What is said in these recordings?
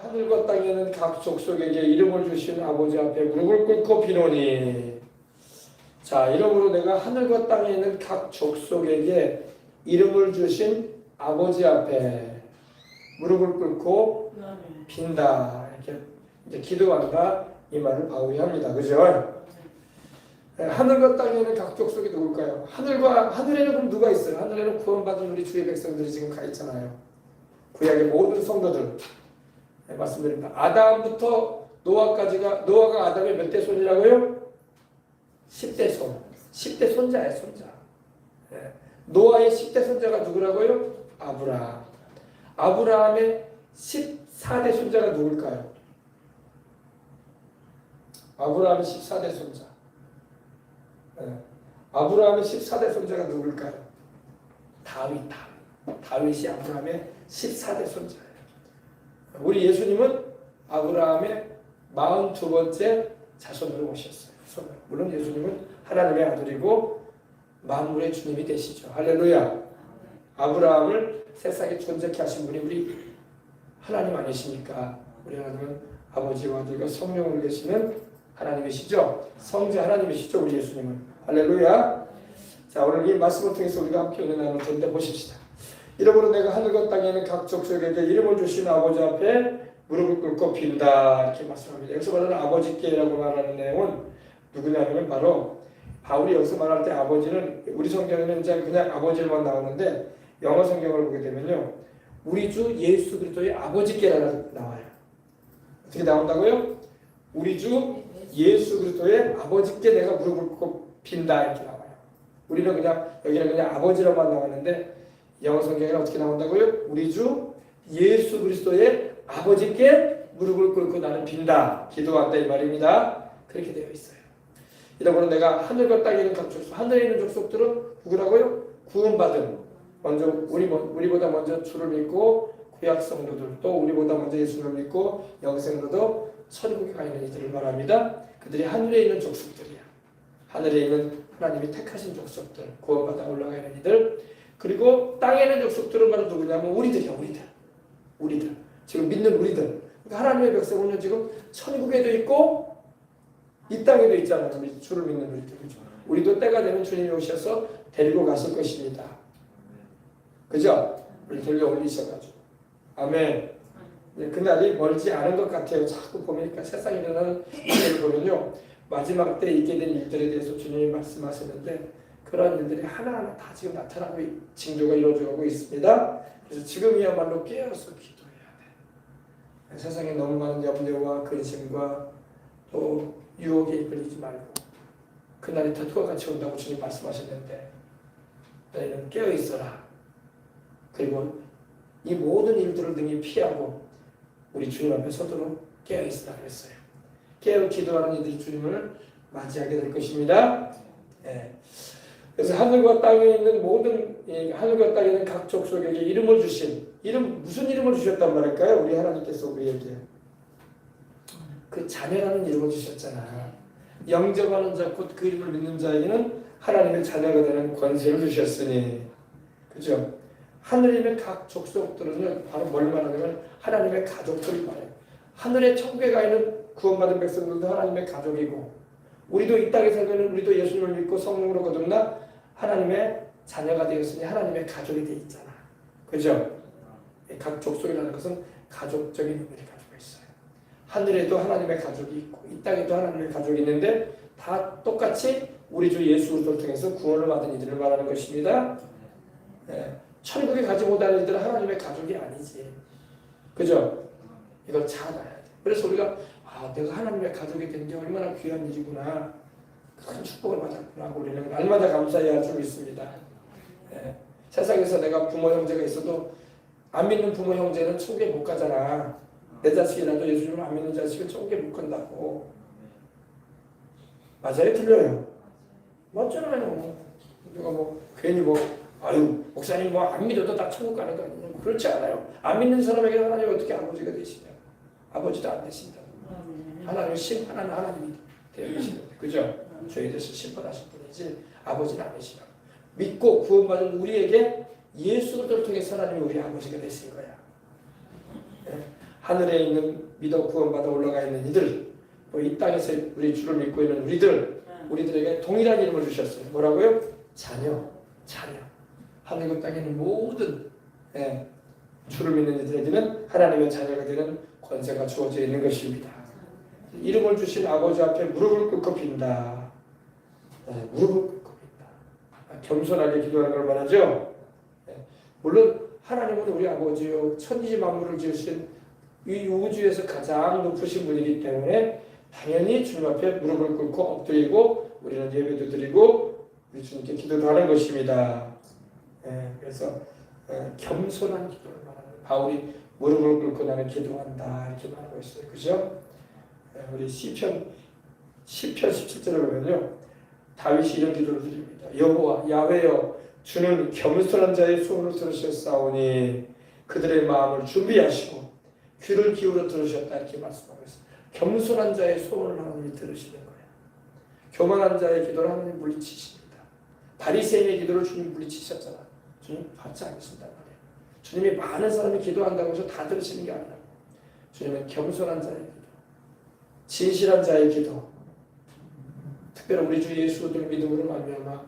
하늘과 땅에는 각 족속에게 이름을 주신 아버지 앞에 무릎을 꿇고 비노니. 자, 이러므로 내가 하늘과 땅에 있는 각 족속에게 이름을 주신 아버지 앞에 무릎을 꿇고 빈다. 이렇게 이제 기도한다. 이 말을 바울이 합니다. 그죠? 하늘과 땅에 있는 각 족속이 누굴까요? 하늘에는 그럼 누가 있어요? 하늘에는 구원받은 우리 주의 백성들이 지금 가 있잖아요. 구약의 모든 성도들. 네, 말씀드립니다. 아담부터 노아가 아담의 몇 대 손이라고요? 10대 손. 10대 손자예요, 손자. 네. 노아의 10대 손자가 누구라고요? 아브라함의 14대 손자가 누굴까요? 아브라함의 14대 손자. 네. 아브라함의 14대 손자가 누굴까요? 다윗이 아브라함의 14대 손자예요. 우리 예수님은 아브라함의 42번째 자손으로 오셨어요. 물론 예수님은 하나님의 아들이고 만물의 주님이 되시죠. 할렐루야. 아브라함을 세상에 존재케 하신 분이 우리 하나님 아니십니까? 우리 하나님은 아버지와 아들과 성령으로 계시는 하나님이시죠. 성자 하나님이시죠. 우리 예수님은. 할렐루야. 자, 오늘 이 말씀을 통해서 우리가 함께 은혜 나눌 텐데 보십시다. 이러므로 내가 하늘과 땅에 있는 각 족속에게 이름을 주신 아버지 앞에 무릎을 꿇고 빈다. 이렇게 말씀합니다. 여기서 말하는 아버지께라고 말하는 내용은 누구냐면 바로 바울이 여기서 말할 때 아버지는 우리 성경에는 이제 그냥 아버지만 나오는데 영어 성경을 보게 되면요. 우리 주 예수 그리스도의 아버지께라고 나와요. 어떻게 나온다고요? 우리 주 예수 그리스도의 아버지께 내가 무릎을 꿇고 빈다. 이렇게 나와요. 우리는 여기는 그냥 아버지로만 나왔는데 영어 성경에는 어떻게 나온다고요? 우리 주 예수 그리스도의 아버지께 무릎을 꿇고 나는 빈다. 기도한다 이 말입니다. 그렇게 되어 있어요. 이러므로 내가 하늘과 땅에 있는 각 족속, 하늘에 있는 족속들은 누구라고요? 구원받은 먼저 우리보다 먼저 주를 믿고 구약 성도들 또 우리보다 먼저 예수를 믿고 영생로도 천국에 가 있는 이들을 말합니다. 그들이 하늘에 있는 족속들이야. 하늘에 있는 하나님이 택하신 족속들, 구원받아 올라가 있는 이들. 그리고 땅에 있는 족속들은 바로 누구냐면 우리들이야. 우리들. 지금 믿는 우리들. 그러니까 하나님의 백성은 지금 천국에도 있고 이 땅에도 있잖아요. 우리 주를 믿는 우리들. 그죠? 우리도 때가 되면 주님이 오셔서 데리고 가실 것입니다. 그죠? 우리 들려 올리셔가지고. 아멘. 네, 그날이 멀지 않은 것 같아요. 자꾸 보니까 세상에 일어나는 일들을 보면요. 마지막 때 있게 된 일들에 대해서 주님이 말씀하시는데 그런 일들이 하나하나 다 지금 나타나고 징조가 이루어지고 있습니다. 그래서 지금이야말로 깨어서 기도해야 돼. 세상에 너무 많은 염려와 근심과 또 유혹에 이끌리지 말고 그날이 터투와 같이 온다고 주님 말씀하셨는데 너희는 깨어 있어라. 그리고 이 모든 일들을 능히 피하고 우리 주님 앞에 서도록 깨어 있으라 그랬어요. 깨어 기도하는 이들이 주님을 맞이하게 될 것입니다. 네. 그래서 하늘과 땅에 있는 하늘과 땅에 있는 각 족속에게 이름을 주신 무슨 이름을 주셨단 말일까요? 우리 하나님께서 우리에게 그 자녀라는 이름을 주셨잖아. 영접하는 자 곧 그 이름을 믿는 자에게는 하나님의 자녀가 되는 권세를 주셨으니, 그죠? 하늘에 있는 각 족속들은 바로 뭘 말하냐면 하나님의 가족들을 말해요. 하늘에 천국에 가 있는 구원받은 백성들도 하나님의 가족이고, 우리도 이 땅에 살면 우리도 예수님을 믿고 성령으로 거듭나 하나님의 자녀가 되었으니 하나님의 가족이 되어 있잖아. 그죠? 각 족속이라는 것은 가족적인 의미를 가지고 있어요. 하늘에도 하나님의 가족이 있고 이 땅에도 하나님의 가족이 있는데 다 똑같이 우리 주 예수 그리스도를 통해서 구원을 받은 이들을 말하는 것입니다. 천국에 가지 못하는 이들은 하나님의 가족이 아니지. 그죠? 이걸 잘 알아야 돼. 그래서 우리가 내가 하나님의 가족이 된 게 얼마나 귀한 일이구나. 큰 축복을 받았구나. 우리는 날마다 감사해야 할 줄 믿습니다. 세상에서 내가 부모 형제가 있어도 안 믿는 부모 형제는 천국에 못 가잖아. 내 자식이라도 예수님을 안 믿는 자식은 천국에 못 간다고. 맞아요? 틀려요? 맞잖아요. 누가 괜히 목사님 안 믿어도 다 천국 가는 거 아니냐. 그렇지 않아요. 안 믿는 사람에게 하나님이 어떻게 아버지가 되시냐. 아버지도 안 되신다. 하나님은 심판하는 하나님이 되어 계시는데, 그죠? 저희에 대해서 심판하실 분이지 아버지는 아니시라고. 믿고 구원받은 우리에게 예수 그리스도를 통해서 하나님이 우리 아버지가 되신 거야. 하늘에 있는 믿어 구원받아 올라가 있는 이들, 또 이 땅에서 우리 주를 믿고 있는 우리들에게 동일한 이름을 주셨어요. 뭐라고요? 자녀. 하늘과 땅에 있는 모든 주를 믿는 이들에게는 하나님의 자녀가 되는 권세가 주어져 있는 것입니다. 이름을 주신 아버지 앞에 무릎을 꿇고 빈다. 무릎을 꿇고 빈다. 겸손하게 기도하는 걸 말하죠. 물론 하나님은 우리 아버지요 천지 만물을 지으신 이 우주에서 가장 높으신 분이기 때문에 당연히 주님 앞에 무릎을 꿇고 엎드리고 우리는 예배도 드리고 우리 주님께 기도도 하는 것입니다. 그래서 겸손한 기도를 말하는 바울이 무릎을 꿇고 나는 기도한다 이렇게 말하고 있어요. 그죠? 우리 시편 17절에 보면요. 다윗이 이런 기도를 드립니다. 여호와 야훼여 주는 겸손한 자의 소원을 들으셨사오니 그들의 마음을 준비하시고 귀를 기울여 들으셨다 이렇게 말씀하고 있어요. 겸손한 자의 소원을 하나님이 들으시는 거예요. 교만한 자의 기도를 하나님 물리치십니다. 바리새인의 기도를 주님 물리치셨잖아. 주님 받지 않으신단 말이에요. 주님이 많은 사람이 기도한다고 해서 다 들으시는 게 아니라 주님은 겸손한 자의 기도, 진실한 자의 기도, 특별히 우리 주 예수를 믿음으로 말미암아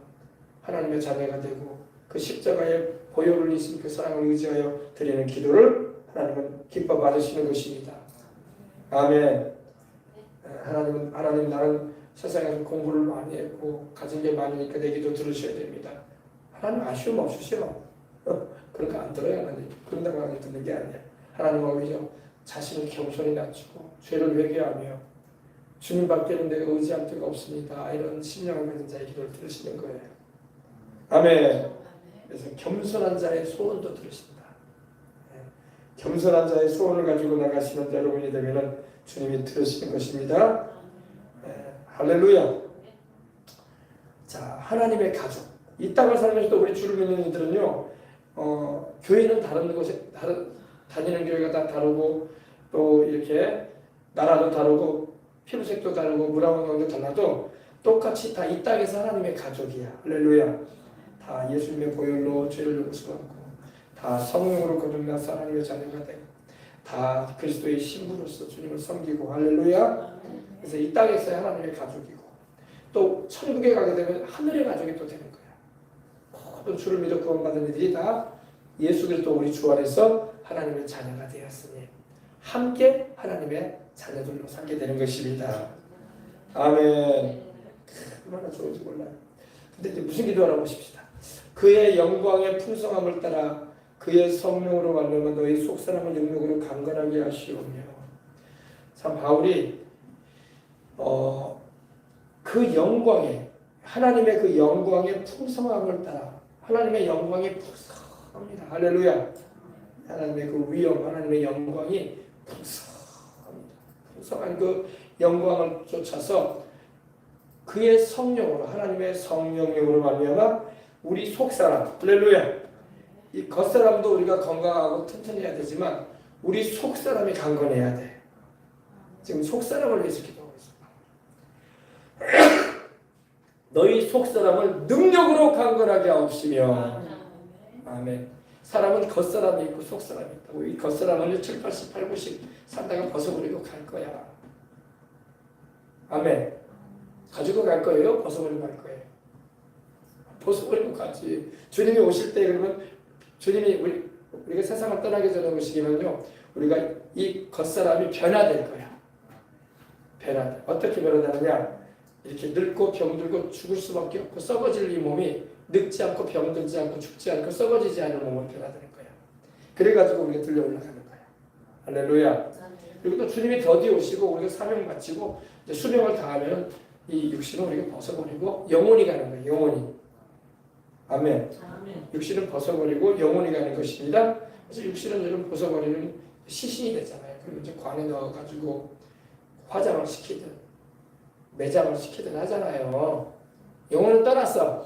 하나님의 자녀가 되고 그 십자가의 보혈을 있은 그 사랑을 의지하여 드리는 기도를 하나님은 기뻐 받으시는 것입니다. 아멘. 하나님 나는 세상에서 공부를 많이 했고 가진 게 많으니까 내 기도 들으셔야 됩니다. 하나님 아쉬움 없으시오. 그러니까 안 들어요. 하나님. 그런다고 하나님 듣는 게 아니야. 하나님은 오히려 자신을 겸손히 낮추고 죄를 회개하며 주님밖에는 내가 의지할 데가 없습니다. 이런 심령을 가진 자의 기도를 들으시는 거예요. 아멘. 그래서 겸손한 자의 소원도 들으신다. 겸손한 자의 소원을 가지고 나가시는 여러분이 되면 주님이 들으시는 것입니다. 할렐루야. 자, 하나님의 가족. 이 땅을 살면서도 우리 주를 믿는 이들은요, 교회는 다른 곳에 다니는 교회가 다 다르고 또 이렇게 나라도 다르고 피부색도 다르고 문화환경도 달라도 똑같이 다 이 땅에서 하나님의 가족이야. 할렐루야. 다 예수님의 보혈로 죄를 용서받고 다 성령으로 거듭나서 하나님의 자녀가 되고 다 그리스도의 신부로서 주님을 섬기고 할렐루야. 그래서 이 땅에서의 하나님의 가족이고 또 천국에 가게 되면 하늘의 가족이 또 되는 거야. 모든 주를 믿어 구원받은 이들이 다 예수 그리스도 우리 주 안에서 하나님의 자녀가 되었으니 함께 하나님의 자녀들로 살게 되는 것입니다. 아멘. 얼마나 좋은지 몰라요. 근데 이제 무슨 기도하라고 하십시다. 그의 영광의 풍성함을 따라 그의 성령으로 말미암아 너희 속사람을 능력으로 강건하게 하시오며. 참 바울이 그 영광의 하나님의 그 영광의 풍성함을 따라 하나님의 영광이 풍성합니다. 할렐루야. 하나님의 그 위엄, 하나님의 영광이 풍성합니다. 풍성한 그 영광을 쫓아서 그의 성령으로 하나님의 성령으로 말미암아 우리 속사람, 할렐루야. 이 겉사람도 우리가 건강하고 튼튼해야 되지만 우리 속사람이 강건해야 돼. 지금 속사람을 위해서 기도하고 있습니다. 너희 속사람을 능력으로 강건하게 하옵시며. 아멘. 사람은 겉사람이 있고 속사람이 있다고. 이 겉사람은 7, 80, 8, 90 산다가 벗어버리고 갈 거야. 아멘. 가지고 갈 거예요? 벗어버리고 갈 거예요? 벗어버리고 가지. 주님이 오실 때 그러면 주님이 우리가 세상을 떠나기 전에 오시기면요 우리가 이 겉사람이 변화될 거야. 변화돼. 어떻게 변화되느냐? 이렇게 늙고 병들고 죽을 수밖에 없고 썩어질 이 몸이 늙지 않고 병들지 않고 죽지 않고 썩어지지 않은 몸으로 변화되는 거야. 그래가지고 우리가 들려 올라가는 거야. 할렐루야. 그리고 또 주님이 더디 오시고 우리가 사명 마치고 이제 수명을 다하면 이 육신은 우리가 벗어버리고 영혼이 가는 거예요. 영혼이. 아멘. 육신은 벗어버리고 영혼이 가는 것입니다. 그래서 육신은 여러분 벗어버리면 시신이 되잖아요. 그리고 이제 관에 넣어가지고 화장을 시키든 매장을 시키든 하잖아요. 영혼은 떠났어.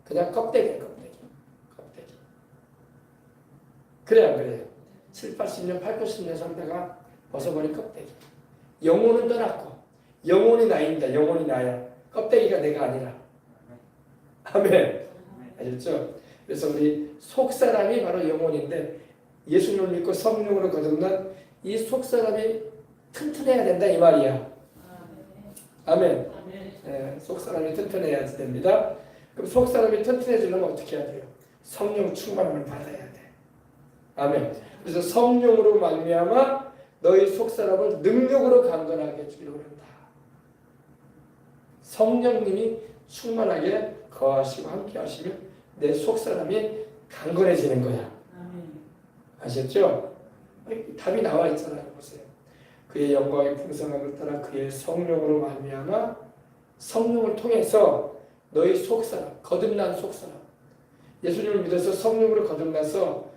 그냥 껍데기야, 껍데기. 그래 안 그래요? 7, 80년, 8, 90년 살다가 벗어버린 껍데기. 영혼은 떠났고 영혼이 나입니다. 영혼이 나야. 껍데기가 내가 아니라. 아멘. 알겠죠? 그래서 우리 속사람이 바로 영혼인데 예수님을 믿고 성령으로 거듭난 이 속사람이 튼튼해야 된다 이 말이야. 아멘. 예, 속사람이 튼튼해야 됩니다. 그럼 속사람이 튼튼해지려면 어떻게 해야 돼요? 성령 충만함을 받아야 돼. 아멘. 그래서 성령으로 말미암아 너희 속사람을 능력으로 강건하게 해주기로 한다. 성령님이 충만하게 거하시고 함께 하시면 내 속사람이 강건해지는 거야. 아셨죠? 답이 나와 있잖아요. 보세요. 그의 영광의 풍성함을 따라 그의 성령으로 말미암아 성령을 통해서 너희 속사람, 거듭난 속사람, 예수님을 믿어서 성령으로 거듭나서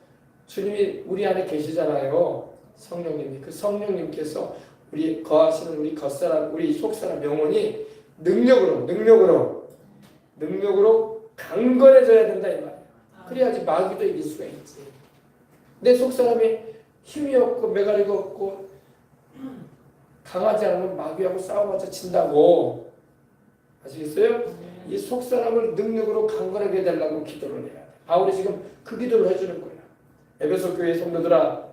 주님이 우리 안에 계시잖아요. 성령님이. 그 성령님께서 우리 거하시는 우리 겉사람, 우리 속사람 영혼이 능력으로 강건해져야 된다 이 말이야. 그래야지 마귀도 이길 수가 있지. 내 속사람이 힘이 없고 매가리가 없고 강하지 않으면 마귀하고 싸워봤자 진다고. 아시겠어요? 이 속사람을 능력으로 강건하게 해달라고 기도를 해야 돼. 바울이 지금 그 기도를 해주는 거야. 에베소 교회 성도들아,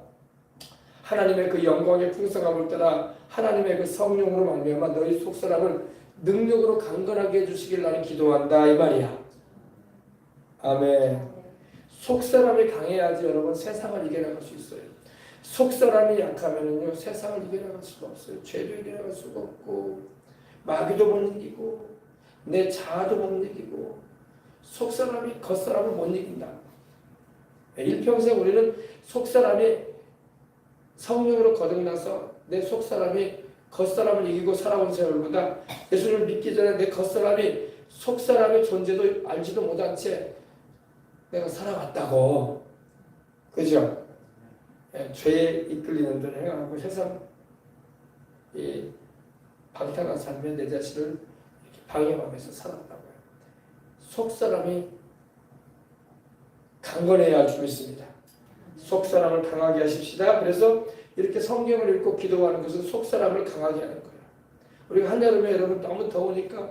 하나님의 그 영광의 풍성함을 따라 하나님의 그 성령으로 말미암아 너희 속사람을 능력으로 강건하게 해주시길 나는 기도한다 이 말이야. 아멘. 속사람이 강해야지 여러분 세상을 이겨나갈 수 있어요. 속사람이 약하면요 세상을 이겨나갈 수가 없어요. 죄도 이겨나갈 수가 없고 마귀도 못 이기고 내 자아도 못 이기고 속사람이 겉사람을 못 이긴다. 일평생 우리는 속사람이 성령으로 거듭나서 내 속사람이 겉사람을 이기고 살아온 세월보다 예수님을 믿기 전에 내 겉사람이 속사람의 존재도 알지도 못한 채 내가 살아왔다고. 그죠? 죄에 이끌리는 대로 행하고 세상 이 방탕한 삶에 내 자신을 이렇게 방해하면서 살았다고요. 속사람이 강건해야 할 줄 믿습니다. 속사람을 강하게 하십시다. 그래서 이렇게 성경을 읽고 기도하는 것은 속사람을 강하게 하는 거예요. 우리가 한여름에 여러분 너무 더우니까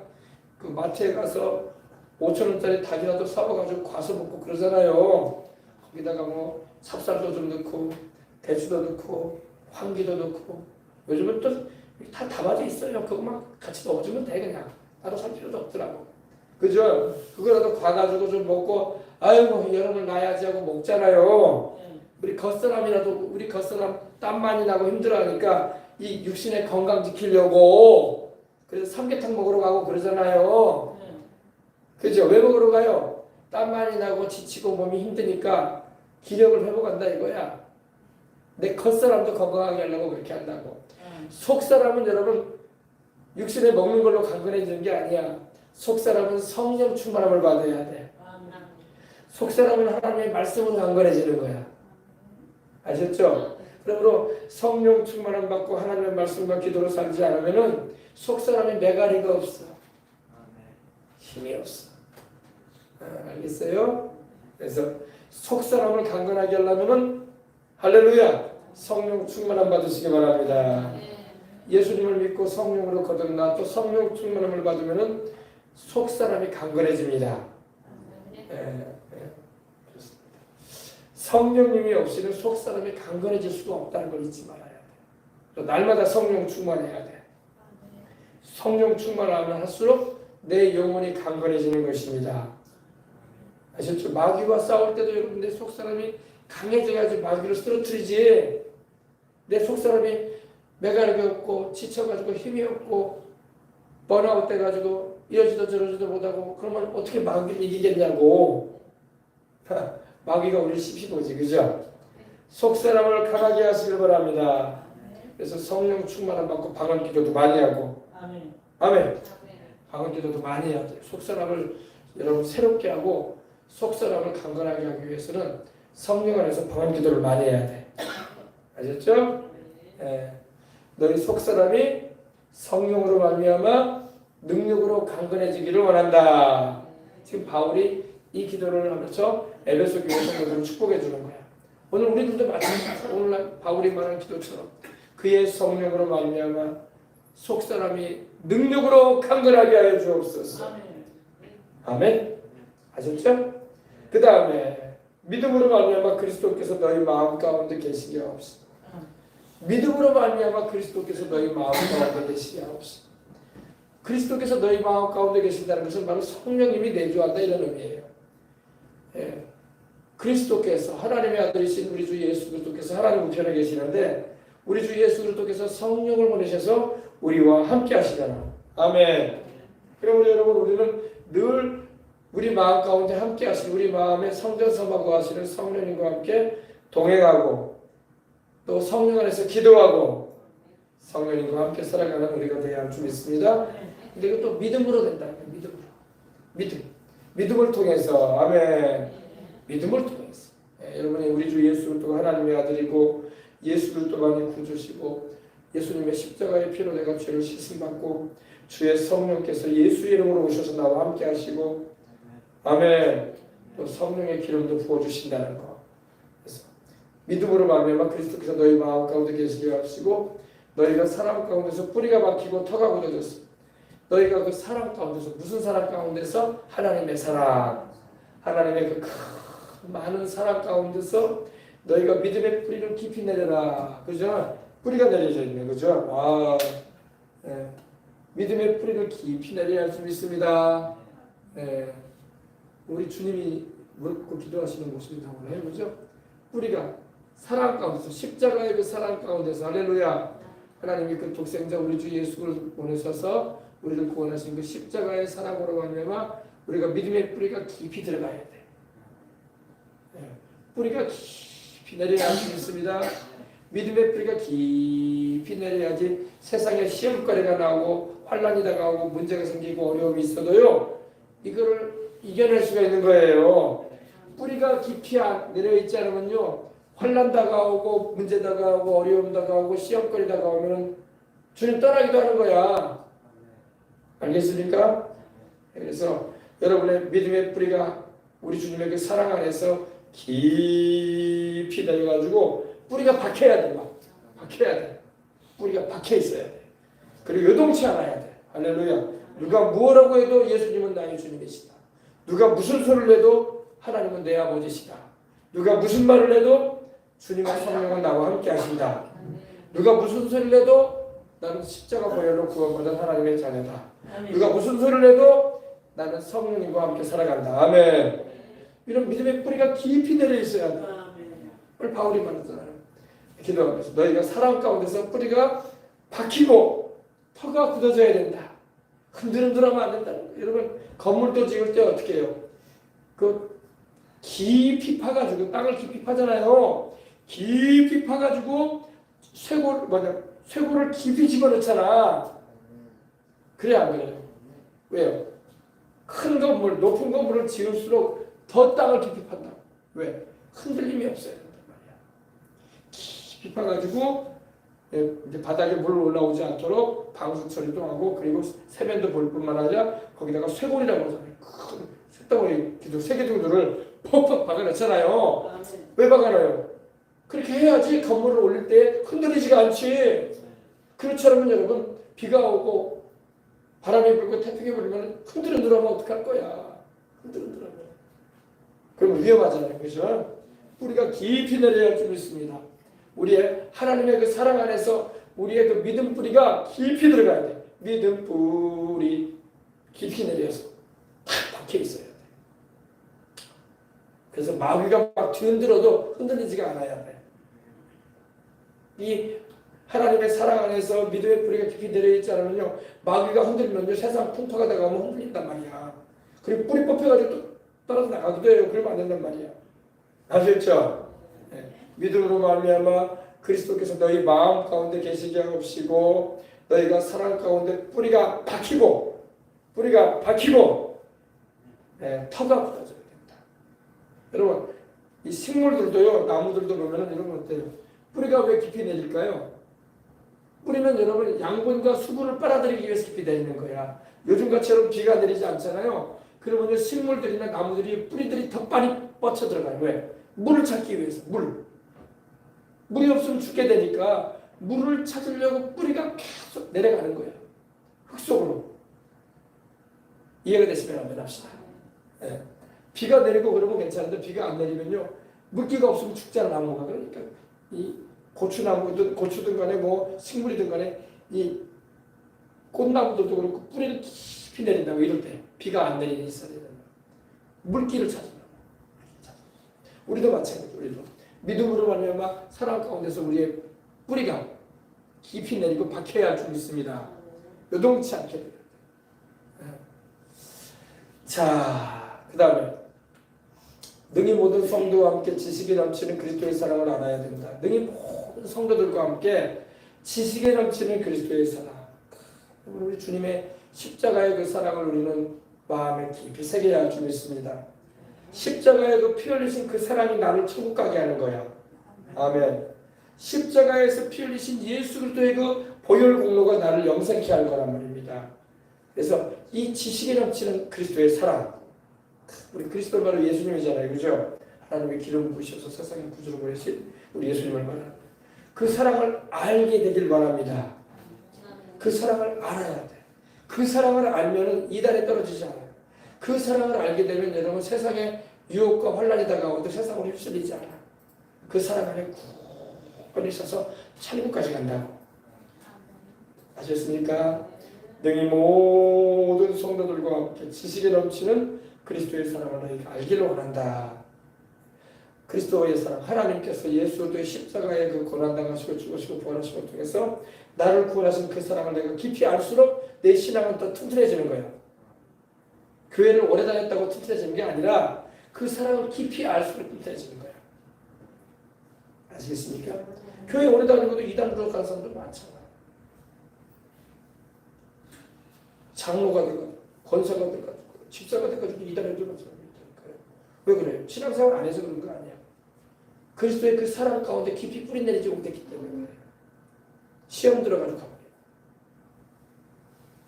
그 마트에 가서 5,000원짜리 닭이라도 사와가지고 과서 먹고 그러잖아요. 거기다가 뭐 찹쌀도 좀 넣고 대추도 넣고 황기도 넣고 요즘은 또 다 담아져 있어요. 그거만 같이 넣어주면 돼 그냥. 따로 살 필요도 없더라고. 그죠? 그거라도 과가지고 좀 먹고 아이고 여름을 나야지 하고 먹잖아요. 우리 겉사람이라도 우리 겉사람 땀 많이 나고 힘들어하니까 이 육신의 건강 지키려고 그래서 삼계탕 먹으러 가고 그러잖아요. 그죠? 왜 먹으러 가요? 땀 많이 나고 지치고 몸이 힘드니까 기력을 회복한다 이거야. 내 겉사람도 건강하게 하려고 그렇게 한다고. 속사람은 여러분 육신에 먹는 걸로 강건해지는 게 아니야. 속사람은 성령 충만함을 받아야 돼. 속사람은 하나님의 말씀으로 강건해지는 거야. 아셨죠? 그러므로 성령 충만함 받고 하나님의 말씀과 기도로 살지 않으면은 속사람이 매가리가 없어. 힘이 없어. 알겠어요? 그래서 속사람을 강건하게 하려면은 할렐루야 성령 충만함 받으시기 바랍니다. 예수님을 믿고 성령으로 거듭나 또 성령 충만함을 받으면은 속사람이 강건해집니다. 성령님이 없이는 속사람이 강건해질 수가 없다는 걸 잊지 말아야 돼. 또 날마다 성령 충만해야 돼. 성령 충만하면 할수록 내 영혼이 강건해지는 것입니다. 아셨죠? 마귀와 싸울 때도 여러분 내 속사람이 강해져야지 마귀를 쓰러뜨리지. 내 속사람이 매가리가 없고 지쳐가지고 힘이 없고 번아웃 돼가지고 이러지도 저러지도 못하고 그러면 어떻게 마귀를 이기겠냐고. 마귀가 우리를 씹히고지. 그죠? 속사람을 강하게 하시길 바랍니다. 그래서 성령 충만함 받고 방언 기도도 많이 하고 아멘. 방언 기도도 많이 해야 돼요. 속사람을 여러분 새롭게 하고 속사람을 강건하게 하기 위해서는 성령 안에서 방언 기도를 많이 해야 돼. 아셨죠? 너희 속사람이 성령으로 말미암아 능력으로 강건해지기를 원한다. 지금 바울이 이 기도를 하면서 에베소 교회 성도들을 축복해 주는 거야. 오늘 우리들도 마찬가지야. 오늘 바울이 말한 기도처럼 그의 성령으로 말미암아 속사람이 능력으로 강건하게 하여 주옵소서. 아멘. 아셨죠? 그 다음에 믿음으로 말미암아 그리스도께서 너희 마음 가운데 계시게 하옵소서. 믿음으로 말미암아 그리스도께서 너희 마음 가운데 계시게 하옵소서. 그리스도께서 너희 마음 가운데 계신다는 것은 바로 성령님이 내주한다 이런 의미예요. 예. 그리스도께서 하나님의 아들이신 우리 주 예수 그리스도께서 하나님 우편에 계시는데 우리 주 예수 그리스도께서 성령을 보내셔서 우리와 함께 하시잖아. 아멘. 그럼 우리 여러분 우리는 늘 우리 마음 가운데 함께 하시는 우리 마음에 성전섬하고 하시는 성령님과 함께 동행하고 또 성령 안에서 기도하고 성령님과 함께 살아가는 우리가 되어야 할 줄 믿습니다. 근데 이것도 믿음으로 된다는 거예요. 믿음으로. 믿음을 통해서 아멘. 믿음을 통해서 여러분이 우리 주 예수 그리스도가 하나님의 아들이고 예수 그리스도만이 구주시고 예수님의 십자가의 피로 내가 죄를 씻음받고 주의 성령께서 예수 이름으로 오셔서 나와 함께 하시고 아멘. 또 성령의 기름도 부어주신다는 거. 그래서 믿음으로 말미암아 그리스도께서 너희 마음 가운데 계시게 하시고 너희가 사랑 가운데서 뿌리가 박히고 터가 굳어졌어. 너희가 그 사랑 가운데서 무슨 사랑 가운데서 하나님의 사랑 하나님의 그 큰 많은 사랑 가운데서 너희가 믿음의 뿌리를 깊이 내려라. 그죠? 뿌리가 내려져 있네. 그죠? 아, 예. 믿음의 뿌리를 깊이 내려야 할 수 있습니다. 예. 우리 주님이 무릎 꿇고 기도하시는 모습이 나오네요. 그죠? 뿌리가 사랑 가운데서 십자가의 그 사랑 가운데서 할렐루야. 하나님이 그 독생자 우리 주 예수를 보내셔서 우리를 구원하신 그 십자가의 사랑으로 말미암아 우리가 믿음의 뿌리가 깊이 들어가야 돼. 예. 뿌리가 깊이 내려야 할 수 있습니다. 믿음의 뿌리가 깊이 내려야지 세상에 시험거리가 나오고 환란이 다가오고 문제가 생기고 어려움이 있어도요 이거를 이겨낼 수가 있는 거예요. 뿌리가 깊이 내려있지 않으면요 환란 다가오고 문제 다가오고 어려움 다가오고 시험거리 다가오면 주님 떠나기도 하는 거야. 알겠습니까? 그래서 여러분의 믿음의 뿌리가 우리 주님의 그 사랑 안에서 깊이 내려가지고 뿌리가 박혀야 돼. 박혀야 돼. 뿌리가 박혀 있어야 돼. 그리고 요동치 않아야 돼. 할렐루야. 누가 무엇라고 해도 예수님은 나의 주님이시다. 누가 무슨 소리를 해도 하나님은 내 아버지시다. 누가 무슨 말을 해도 주님의 성령은 나와 함께 하신다. 누가 무슨 소리를 해도 나는 십자가 보혈로 구원받은 하나님의 자녀다. 누가 무슨 소리를 해도 나는 성령님과 함께 살아간다. 아멘. 이런 믿음의 뿌리가 깊이 내려 있어야 돼. 오늘 바울이 말했잖아요. 기도하면서 너희가 사랑 가운데서 뿌리가 박히고 터가 굳어져야 된다. 흔들흔들하면 안 된다. 여러분 건물도 지을 때 어떻게 해요? 그 깊이 파가지고 땅을 깊이 파잖아요. 깊이 파가지고 쇠고를 깊이 집어넣잖아. 그래 안 그래요? 왜요? 큰 건물, 높은 건물을 지을수록 더 땅을 깊이 판다. 왜? 흔들림이 없어야 된단 말이야. 깊이 파가지고 이제 바닥에 물 올라오지 않도록 방수 처리도 하고 그리고 세면도 볼 뿐만 아니라 거기다가 쇠골이라고 하잖아요. 큰 쇳덩어리 세기둥들을 퍽퍽 박아놨잖아요. 왜 박아놔요? 그렇게 해야지 건물을 올릴 때 흔들리지가 않지. 그렇지 않으면 여러분 비가 오고 바람이 불고 태풍이 불면 흔들흔들하면 어떡할 거야. 흔들흔들하면. 그럼 위험하잖아요. 그죠? 뿌리가 깊이 내려야 할 줄 있습니다. 우리의 하나님의 그 사랑 안에서 우리의 그 믿음 뿌리가 깊이 들어가야 돼. 믿음 뿌리 깊이 내려서 탁 박혀 있어야 돼. 그래서 마귀가 막 뒤흔들어도 흔들리지가 않아야 돼. 이 하나님의 사랑 안에서 믿음의 뿌리가 깊이 내려있지 않으면요 마귀가 흔들면요 세상 풍파가 다가오면 흔들린단 말이야. 그리고 뿌리 뽑혀가지고 또 떨어져 나가기도 해요. 그러면 안 된단 말이야. 아셨죠? 네. 믿음으로 말미암아 그리스도께서 너희 마음 가운데 계시게 하옵시고 너희가 사랑 가운데 뿌리가 박히고 네, 터가 굳어져야 된다. 여러분 이 식물들도요 나무들도 보면은 이런 거 어때요? 뿌리가 왜 깊이 내릴까요? 뿌리는 여러분 양분과 수분을 빨아들이기 위해서 깊이 내리는 거야. 요즘같이처럼 비가 내리지 않잖아요. 그러면 식물들이나 나무들이 뿌리들이 더 빨리 뻗쳐 들어가요. 왜? 물을 찾기 위해서. 물이 없으면 죽게 되니까 물을 찾으려고 뿌리가 계속 내려가는 거예요. 흙 속으로. 이해가 됐으면 한번 합시다. 네. 비가 내리고 그러면 괜찮은데 비가 안 내리면요 물기가 없으면 죽잖아 나무가. 그러니까 이 고추든 간에 뭐 식물이든 간에 이 꽃나무들도 그렇고 뿌리를 깊이 내린다고 이럴 때 비가 안 내리는 있어야 되는 물기를 찾으라고. 우리도 마찬가지로 우리도 믿음으로 말미암아 사랑 가운데서 우리의 뿌리가 깊이 내리고 박혀야 할 줄 믿습니다. 요동치 않게 돼요. 자, 그 다음에 능히 모든 성도와 함께 지식에 넘치는 그리스도의 사랑을 알아야 된다. 능히 모든 성도들과 함께 지식에 넘치는 그리스도의 사랑. 우리 주님의 십자가의 그 사랑을 우리는 마음에 깊이 새겨야 할 줄 믿습니다. 십자가의 그 피 흘리신 그 사랑이 나를 천국 가게 하는 거야. 아멘. 십자가에서 피 흘리신 예수 그리스도의 그 보혈 공로가 나를 영생케 할 거란 말입니다. 그래서 이 지식에 넘치는 그리스도의 사랑, 우리 그리스도 바로 예수님이잖아요, 그죠? 하나님의 기름 부으셔서 세상의 구주로 보내신 우리 예수님을 말합니다. 그 사랑을 알게 되길 바랍니다. 그 사랑을 알아야 돼. 그 사랑을 알면은 이단에 떨어지지 않아요. 그 사랑을 알게 되면 여러분 세상의 유혹과 환란이 다가와도 세상으로 휩쓸리지 않아. 그 사랑 안에 굳건히 있어서 천국까지 간다고. 아셨습니까? 능히 모든 성도들과 함께 지식에 넘치는 그리스도의 사랑을 너희가 알기를 원한다. 그리스도의 사랑, 하나님께서 예수의 십자가에 그 고난당하시고 죽으시고 부활하시고 통해서 나를 구원하신 그 사랑을 내가 깊이 알수록 내 신앙은 더 튼튼해지는 거예요. 교회를 오래 다녔다고 튼튼해지는 게 아니라 그 사랑을 깊이 알수록 튼튼해지는 거예요. 아시겠습니까? 교회 오래 다니고도 이단으로 간 사람들 많잖아요. 장로가 돼가지고 권사가 돼가지고 집사가 돼가지고 이단에 들어간 사람이 있다니까요. 왜 그래요? 신앙생활 안 해서 그런 거 아니야. 그리스도의 그 사랑 가운데 깊이 뿌리내리지 못했기 때문에 그래요. 시험 들어가는 가버려요.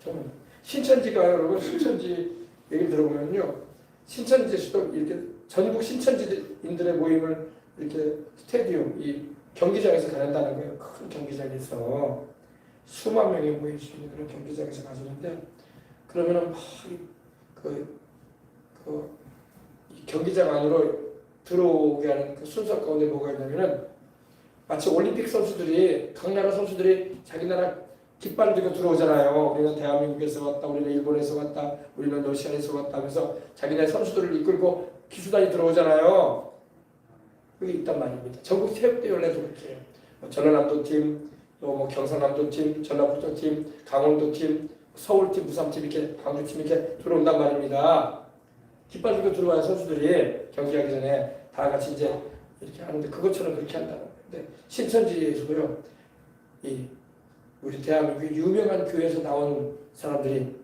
정말 신천지가 여러분 신천지 얘기를 들어보면요, 신천지에서도 이렇게 전국 신천지인들의 모임을 이렇게 스테디움 이 경기장에서 가진다는 거예요. 큰 경기장에서 수만 명이 모일 수 있는 그런 경기장에서 가지는데, 그러면은 막 이 경기장 안으로 들어오게 하는 그 순서 가운데 뭐가 있냐면은 마치 올림픽 선수들이 각 나라 선수들이 자기 나라 깃발을 들고 들어오잖아요. 우리는 대한민국에서 왔다, 우리는 일본에서 왔다, 우리는 러시아에서 왔다 하면서 자기네 선수들을 이끌고 기수단이 들어오잖아요. 그게 있단 말입니다. 전국 체육대회에도 그렇게 해요. 전라남도팀, 또 경상남도팀, 전라북도팀, 강원도팀, 서울팀, 부산팀 이렇게 광주팀 이렇게 들어온단 말입니다. 깃발 들고 들어와야 선수들이 경기하기 전에 다 같이 이제 이렇게 하는데 그것처럼 그렇게 한다는 거예요. 근데 신천지에서도요, 우리 대한민국 유명한 교회에서 나온 사람들이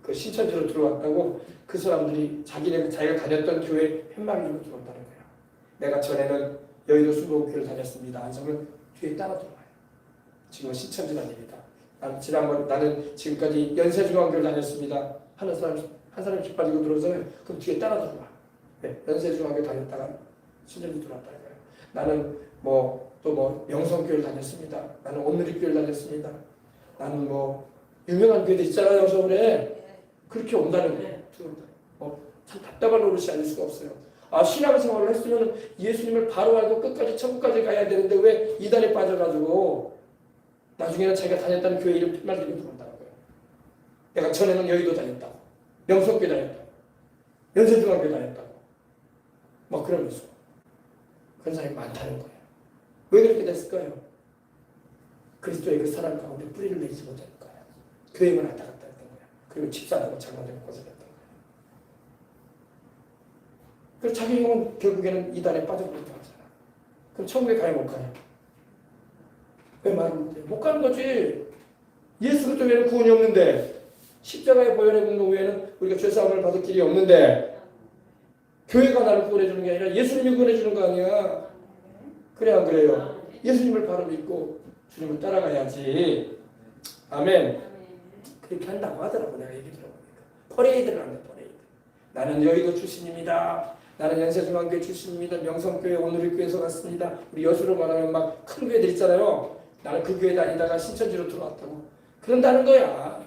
그 신천지로 들어왔다고 그 사람들이 자기가 다녔던 교회 팻말을 들고 들어온다는 거예요. 내가 전에는 여의도 순복음교회를 다녔습니다. 안성은 뒤에 따라 들어와요. 지금은 신천지는 아닙니다. 나는 지금까지 연세중앙교를 다녔습니다. 한 사람이 깃발 들고 들어오잖아요. 그럼 뒤에 따라 들어와. 네, 연세중앙교 다녔다가 신천지 들어왔다는 거예요. 나는 명성교를 다녔습니다. 나는 온누리교를 다녔습니다. 나는 유명한 교회들 있잖아요, 서울에. 그렇게 온다는 거예요. 참 답답한 노릇이 아닐 수가 없어요. 신앙생활을 했으면 예수님을 바로 알고 끝까지 천국까지 가야 되는데 왜 이단에 빠져가지고 나중에는 자기가 다녔다는 교회 이름 말 들고 들어온다는 거예요. 내가 전에는 여의도 다녔다고, 명성교회 다녔다고, 연세중앙교회 다녔다고 막 그러면서 그런 사람이 많다는 거예요. 왜 그렇게 됐을까요? 그리스도의 그 사랑 가운데 뿌리를 내지 못했을 거예요. 교회만 왔다 갔다 했던 거예요. 그리고 집사하고 장로되고 거절했던 거예요. 그래서 자기 영은 결국에는 이단에 빠져버린다고 하잖아. 그럼 천국에 가야 못 가냐? 왜 말을 못해? 못 가는 거지. 예수 그리스도 외에는 구원이 없는데, 십자가의 보혈의 공로 외에는 우리가 죄사함을 받을 길이 없는데, 교회가 나를 구원해주는 게 아니라 예수님이 구원해주는 거 아니야. 그래 안 그래요? 예수님을 바로 믿고 주님을 따라가야지. 아멘. 그렇게 한다고 하더라고, 내가 얘기 들어보니까. 퍼레이드를 한다, 퍼레이드. 나는 여의도 출신입니다. 나는 연세중앙교회 출신입니다. 명성교회, 온누리교회에서 왔습니다. 우리 여수로 말하면 막 큰 교회들 있잖아요. 나는 그 교회 다니다가 신천지로 들어왔다고. 그런다는 거야.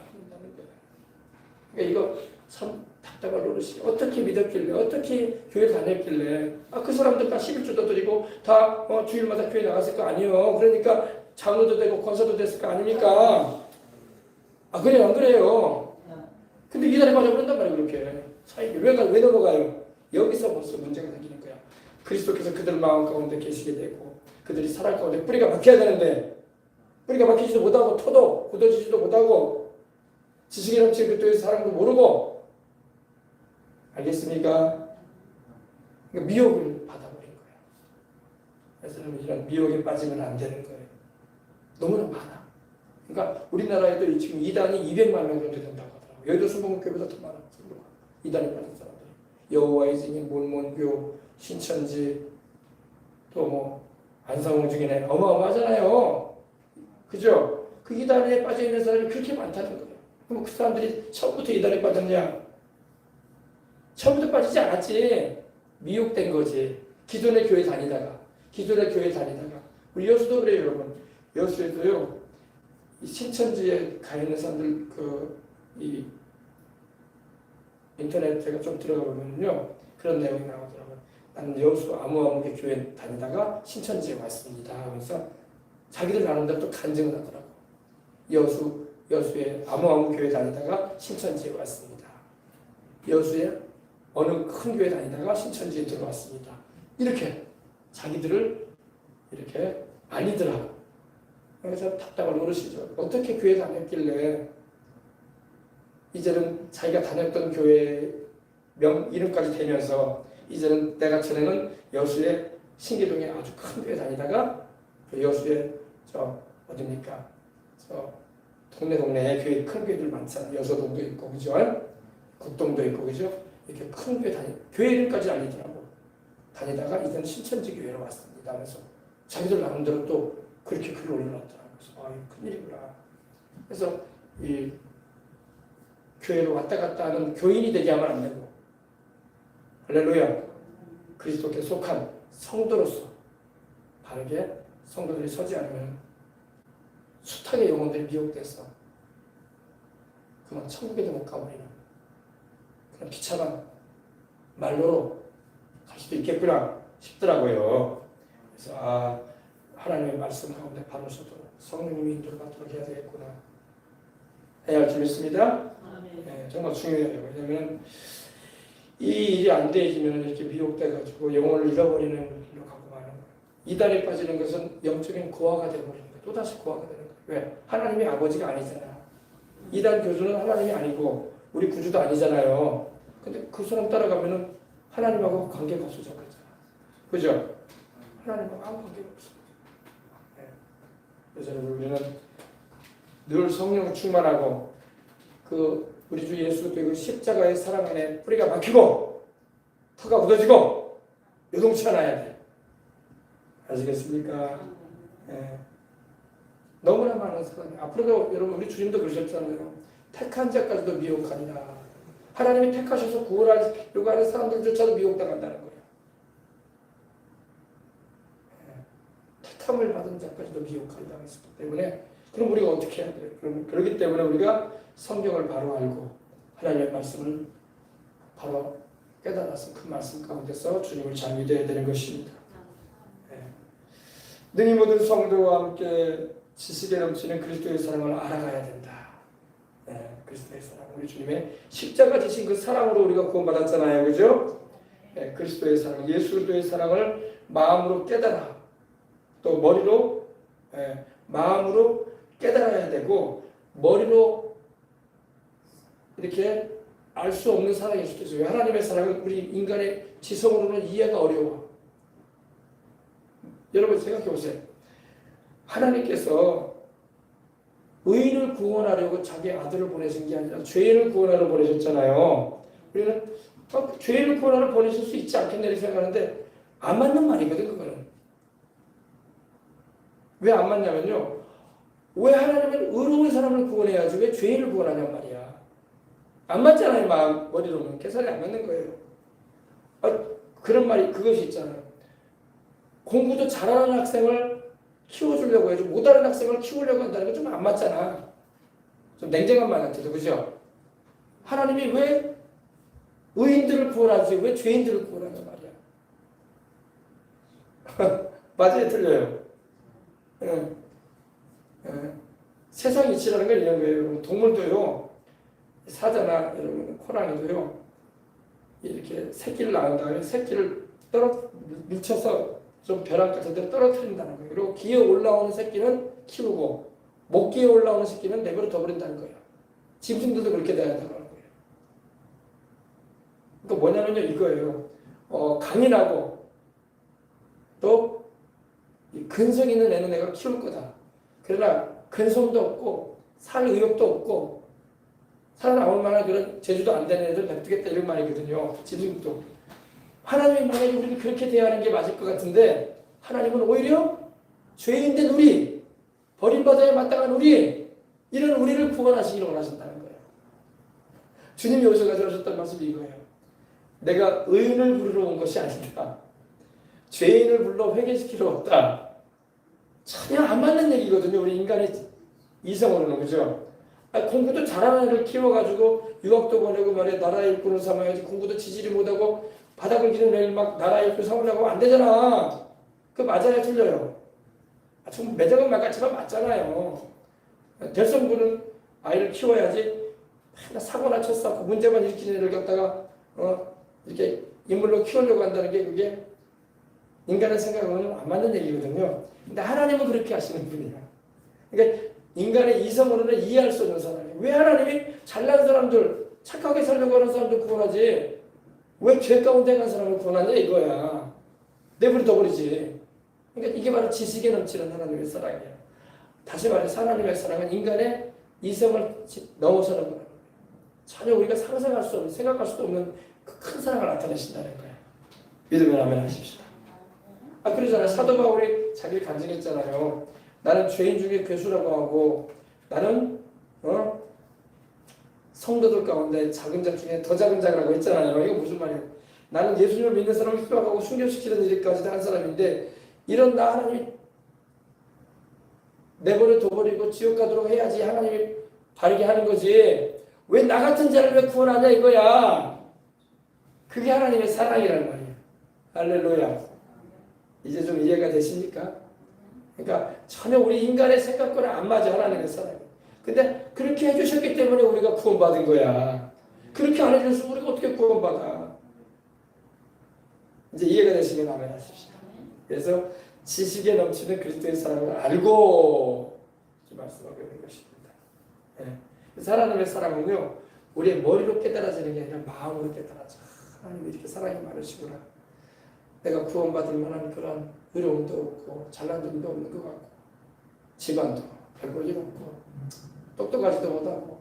그러니까 이거 참 답답할 노릇이 어떻게 믿었길래 어떻게 교회 다녔길래 그 사람들 다 11조도 드리고 다 주일마다 교회 나갔을 거 아니에요. 그러니까 장로도 되고 권사도 됐을 거 아닙니까? 그래요 안 그래요? 근데 이단에 빠져버린단 말이에요. 그렇게 사이에 왜 넘어가요? 여기서 벌써 문제가 생기는 거야. 그리스도께서 그들 마음 가운데 계시게 되고 그들이 살아 가운데 뿌리가 박혀야 되는데 뿌리가 박히지도 못하고 토도 굳어지지도 못하고 지식이 넘치는 그리스도의 사랑도 모르고 알겠습니까? 그러니까 미혹을 받아버린 거예요. 그래서 이런 미혹에 빠지면 안 되는 거예요. 너무나 많아. 그러니까 우리나라에도 지금 이단이 200만 명 정도 된다고 하더라고요. 여의도 순복음교회보다 더 많아. 이단에 빠진 사람들이. 여호와의 증인, 몰몬교, 신천지, 또 뭐 안상홍 중이네. 어마어마하잖아요. 그죠? 그 이단에 빠져있는 사람이 그렇게 많다는 거예요. 그럼 그 사람들이 처음부터 이단에 빠졌냐? 처음부터 빠지지 않았지. 미혹된 거지. 기존의 교회 다니다가 우리 여수도 그래요, 여러분. 여수에도요, 이 신천지에 가 있는 사람들 이 인터넷 제가 좀 들어가 보면요, 그런 내용이 나오더라고요. 나는 여수 아무개 교회 다니다가 신천지에 왔습니다. 하면서 자기들 나름대로 또 간증을 하더라고. 여수에 아무 교회 다니다가 신천지에 왔습니다. 여수에 어느 큰 교회 다니다가 신천지에 들어왔습니다. 이렇게 자기들을 이렇게 아니더라고. 그래서 답답할 노릇이죠. 어떻게 교회 다녔길래 이제는 자기가 다녔던 교회 이름까지 대면서 이제는 내가 전에는 여수의 신기동에 아주 큰 교회 다니다가 여수에 어딥니까? 동네에 교회 큰 교회들 많잖아요. 여서동도 있고 그죠? 국동도 있고 그죠? 이렇게 큰 교회 이름까지 알리더라고. 다니다가 이제는 신천지 교회로 왔습니다. 하면서 자기들 나름대로 또 그렇게 글을 올려놨더라고요. 그래서 큰일이구나. 그래서 이 교회로 왔다 갔다 하는 교인이 되게 하면 안 되고 할렐루야. 그리스도께 속한 성도로서 바르게 성도들이 서지 않으면 숱하게 영혼들이 미혹돼서 그만 천국에도 못 가버리는 그런 비참한 말로로 갈 수도 있겠구나 싶더라고요. 그래서 하나님의 말씀 가운데 바로 서도 성령님이 인도받도록 해야 되겠구나 해야 할 줄 믿습니다. 네, 정말 중요해요. 왜냐하면 이 일이 안 되어지면 이렇게 미혹돼가지고 영혼을 잃어버리는 길로 가고 마는 거예요. 이단에 빠지는 것은 영적인 고아가 되어버리는 거예요. 또다시 고아가 되는 거예요. 왜? 하나님이 아버지가 아니잖아. 이단 교주는 하나님이 아니고 우리 구주도 아니잖아요. 근데 그 사람 따라가면은 하나님하고 관계가 없어져 버리잖아. 그죠? 하나님하고 아무 관계가 없어. 네. 그래서 우리는 늘 성령 충만하고 우리 주 예수 그 십자가의 사랑 안에 뿌리가 박히고 터가 굳어지고 요동치 않아야 돼. 아시겠습니까? 네. 너무나 많은 사람이 앞으로도 여러분 우리 주님도 그러셨잖아요. 택한 자까지도 미혹하리라. 하나님이 택하셔서 구원하려고 하는 사람들조차도 미혹당한다는 거예요. 택함을 받은 자까지도 미혹하리라 했기 때문에 그럼 우리가 어떻게 해야 돼요? 그렇기 때문에 우리가 성경을 바로 알고 하나님의 말씀을 바로 깨달아서 그 말씀 가운데서 주님을 잘 믿어야 되는 것입니다. 능히 모든 성도와 함께 지식에 넘치는 그리스도의 사랑을 알아가야 된다. 그리스도의 사랑, 우리 주님의 십자가 지신 그 사랑으로 우리가 구원받았잖아요. 그죠? 그리스도의 사랑, 예수 그리스도의 사랑을 마음으로 깨달아. 또 머리로, 마음으로 깨달아야 되고 머리로 이렇게 알 수 없는 사랑일 수도 있어요. 하나님의 사랑은 우리 인간의 지성으로는 이해가 어려워. 여러분 생각해 보세요. 하나님께서 의인을 구원하려고 자기 아들을 보내신 게 아니라 죄인을 구원하러 보내셨잖아요. 우리는 죄인을 구원하러 보내실 수 있지 않겠네 이렇게 생각하는데 안 맞는 말이거든 그거는. 왜 안 맞냐면요. 왜 하나님은 의로운 사람을 구원해야지 왜 죄인을 구원하냔 말이야. 안 맞잖아요. 머리로는 계산이 안 맞는 거예요. 그런 말이 그것이 있잖아요. 공부도 잘하는 학생을 키워주려고 해도 못하는 학생을 키우려고 한다는 건 좀 안 맞잖아. 좀 냉정한 말 같아도 그죠? 하나님이 왜 의인들을 구원하지 왜 죄인들을 구원하냐 말이야. 맞아요, 틀려요? 예. 예. 세상 이치라는 건 이런 거예요. 여러분. 동물도요, 사자나 여러분 호랑이도요, 이렇게 새끼를 낳은 다음에 새끼를 밀쳐서 좀 벼랑 같은 데 떨어뜨린다는 거예요. 그리고 기어 올라오는 새끼는 키우고 못 기어 올라오는 새끼는 내버려 둬버린다는 거예요. 짐승들도 그렇게 돼야 된다는 거예요. 그러니까 뭐냐면요, 이거예요. 강인하고 또 근성 있는 애는 내가 키울 거다. 그러나 근성도 없고 살 의욕도 없고 살아남을 만한 그런 재주도 안 되는 애들 냅두겠다 이런 말이거든요. 짐승도. 하나님이 만약에 우리를 그렇게 대하는 게 맞을 것 같은데 하나님은 오히려 죄인된 우리, 버림받아야 마땅한 우리, 이런 우리를 구원하시기를 원하신다는 거예요. 주님이 여기서 가져오셨던 말씀이 이거예요. 내가 의인을 부르러 온 것이 아니다. 죄인을 불러 회개시키러 왔다. 전혀 안 맞는 얘기거든요. 우리 인간의 이성으로는. 그죠? 공부도 잘하는 애를 키워가지고 유학도 보내고 말이야 나라의 일꾼을 삼아야지. 공부도 지지리 못하고 바닥을 기는 애를 막 나라의 일꾼 삼으려고 안 되잖아. 그 맞아요, 틀려요? 좀 매장은 말같지만 맞잖아요. 될성부는 아이를 키워야지. 사고나 쳤어. 문제만 일으키는 애를 갖다가 이렇게 인물로 키우려고 한다는 게 그게 인간의 생각으로는 안 맞는 얘기거든요. 근데 하나님은 그렇게 하시는 분이야. 그러니까 인간의 이성으로는 이해할 수 없는 사람이에요. 왜 하나님이 잘난 사람들, 착하게 살려고 하는 사람들 구원하지 왜 죄 가운데 간 사람을 구원하냐 이거야. 내버려 둬버리지. 그러니까 이게 바로 지식에 넘치는 하나님의 사랑이야. 다시 말해서 하나님의 사랑은 인간의 이성을 넘어서는 거야. 전혀 우리가 상상할 수 없는, 생각할 수도 없는 그 큰 사랑을 나타내신다는 거야. 믿으면 아멘 하십시다. 그러잖아요. 사도 바울이 자기를 간증했잖아요. 나는 죄인 중에 괴수라고 하고 나는 성도들 가운데 작은 자 중에 더 작은 자라고 했잖아요. 이거 무슨 말이에요? 나는 예수님을 믿는 사람을 희롱하고 순교시키는 일까지 한 사람인데 이런 나 하나님이 내버려 둬버리고 지옥 가도록 해야지 하나님이 바르게 하는 거지. 왜 나 같은 자를 왜 구원하냐 이거야. 그게 하나님의 사랑이라는 말이에요. 할렐루야. 이제 좀 이해가 되십니까? 그러니까 전혀 우리 인간의 생각과는 안 맞아 하나님의 사랑이. 근데 그렇게 해주셨기 때문에 우리가 구원받은 거야. 그렇게 안 해주셨으면 우리가 어떻게 구원받아? 이제 이해가 되시면 아멘 하십시오. 그래서 지식에 넘치는 그리스도의 사랑을 알고 말씀하고 있는 것입니다. 네. 하나님의 사랑은요, 우리의 머리로 깨달아지는 게 아니라 마음으로 깨달아져. 하나님이 이렇게 사랑이 많으시구나. 내가 구원받을 만한 그런 의로움도 없고 잘난 점도 없는 것 같고 집안도 별볼 일 없고 똑똑하지도 못하고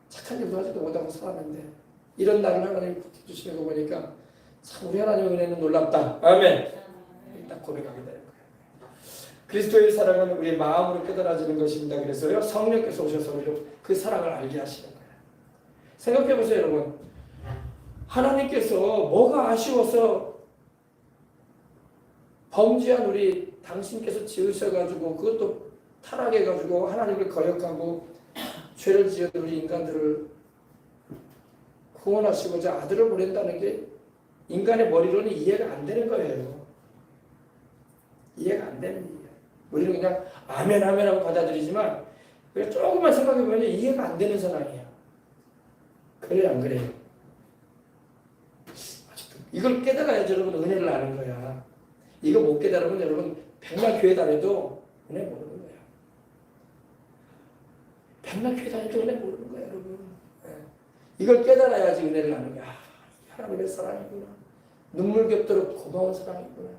착한 일도 하지도 못하고 살았는데 이런 나를 하나님이 붙여주시는 거 보니까 참 우리 하나님의 은혜는 놀랍다. 아멘. 딱 고백하게 되는 거예요. 그리스도의 사랑은 우리 마음으로 깨달아지는 것입니다. 그래서요, 성령께서 오셔서 우리로 그 사랑을 알게 하시는 거예요. 생각해 보세요, 여러분. 하나님께서 뭐가 아쉬워서 범죄한 우리 당신께서 지으셔가지고 그것도 타락해가지고 하나님을 거역하고 죄를 지은 우리 인간들을 구원하시고자 아들을 보낸다는 게 인간의 머리로는 이해가 안 되는 거예요. 이해가 안 되는 일이에요. 우리는 그냥 아멘 아멘 하고 받아들이지만 조금만 생각해보면 이해가 안 되는 사랑이에요. 그래요, 안 그래요? 이걸 깨달아야지 여러분 은혜를 아는 거야. 이거 못 깨달으면 여러분 백날 교회 다녀도 은혜 모르는 거야. 백날 교회 다녀도 은혜 모르는 거야, 여러분. 이걸 깨달아야지 은혜를 아는 거야. 하나님의 사랑이구나. 눈물겹도록 고마운 사랑이구나.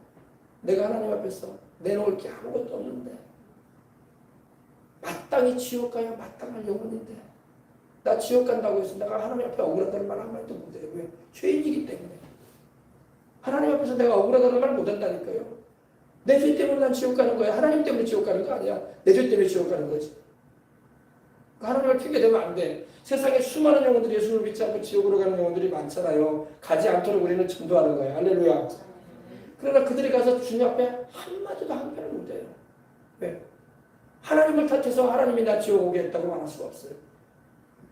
내가 하나님 앞에서 내놓을 게 아무것도 없는데 마땅히 지옥 가야 마땅한 영혼인데 나 지옥 간다고 해서 내가 하나님 앞에 억울하다는 말 한마디도 못해요. 왜? 죄인이기 때문에. 하나님 앞에서 내가 억울하다는 말 못한다니까요. 내 죄 때문에 난 지옥 가는 거야. 하나님 때문에 지옥 가는 거 아니야. 내 죄 때문에 지옥 가는 거지. 하나님을 핑계대면 안 돼. 세상에 수많은 영혼들이 예수를 믿지 않고 지옥으로 가는 영혼들이 많잖아요. 가지 않도록 우리는 전도하는 거예요. 할렐루야. 그러나 그들이 가서 주님 앞에 한마디도 한편을 못해요. 왜? 하나님을 탓해서 하나님이 나 지옥 오게 했다고 말할 수가 없어요.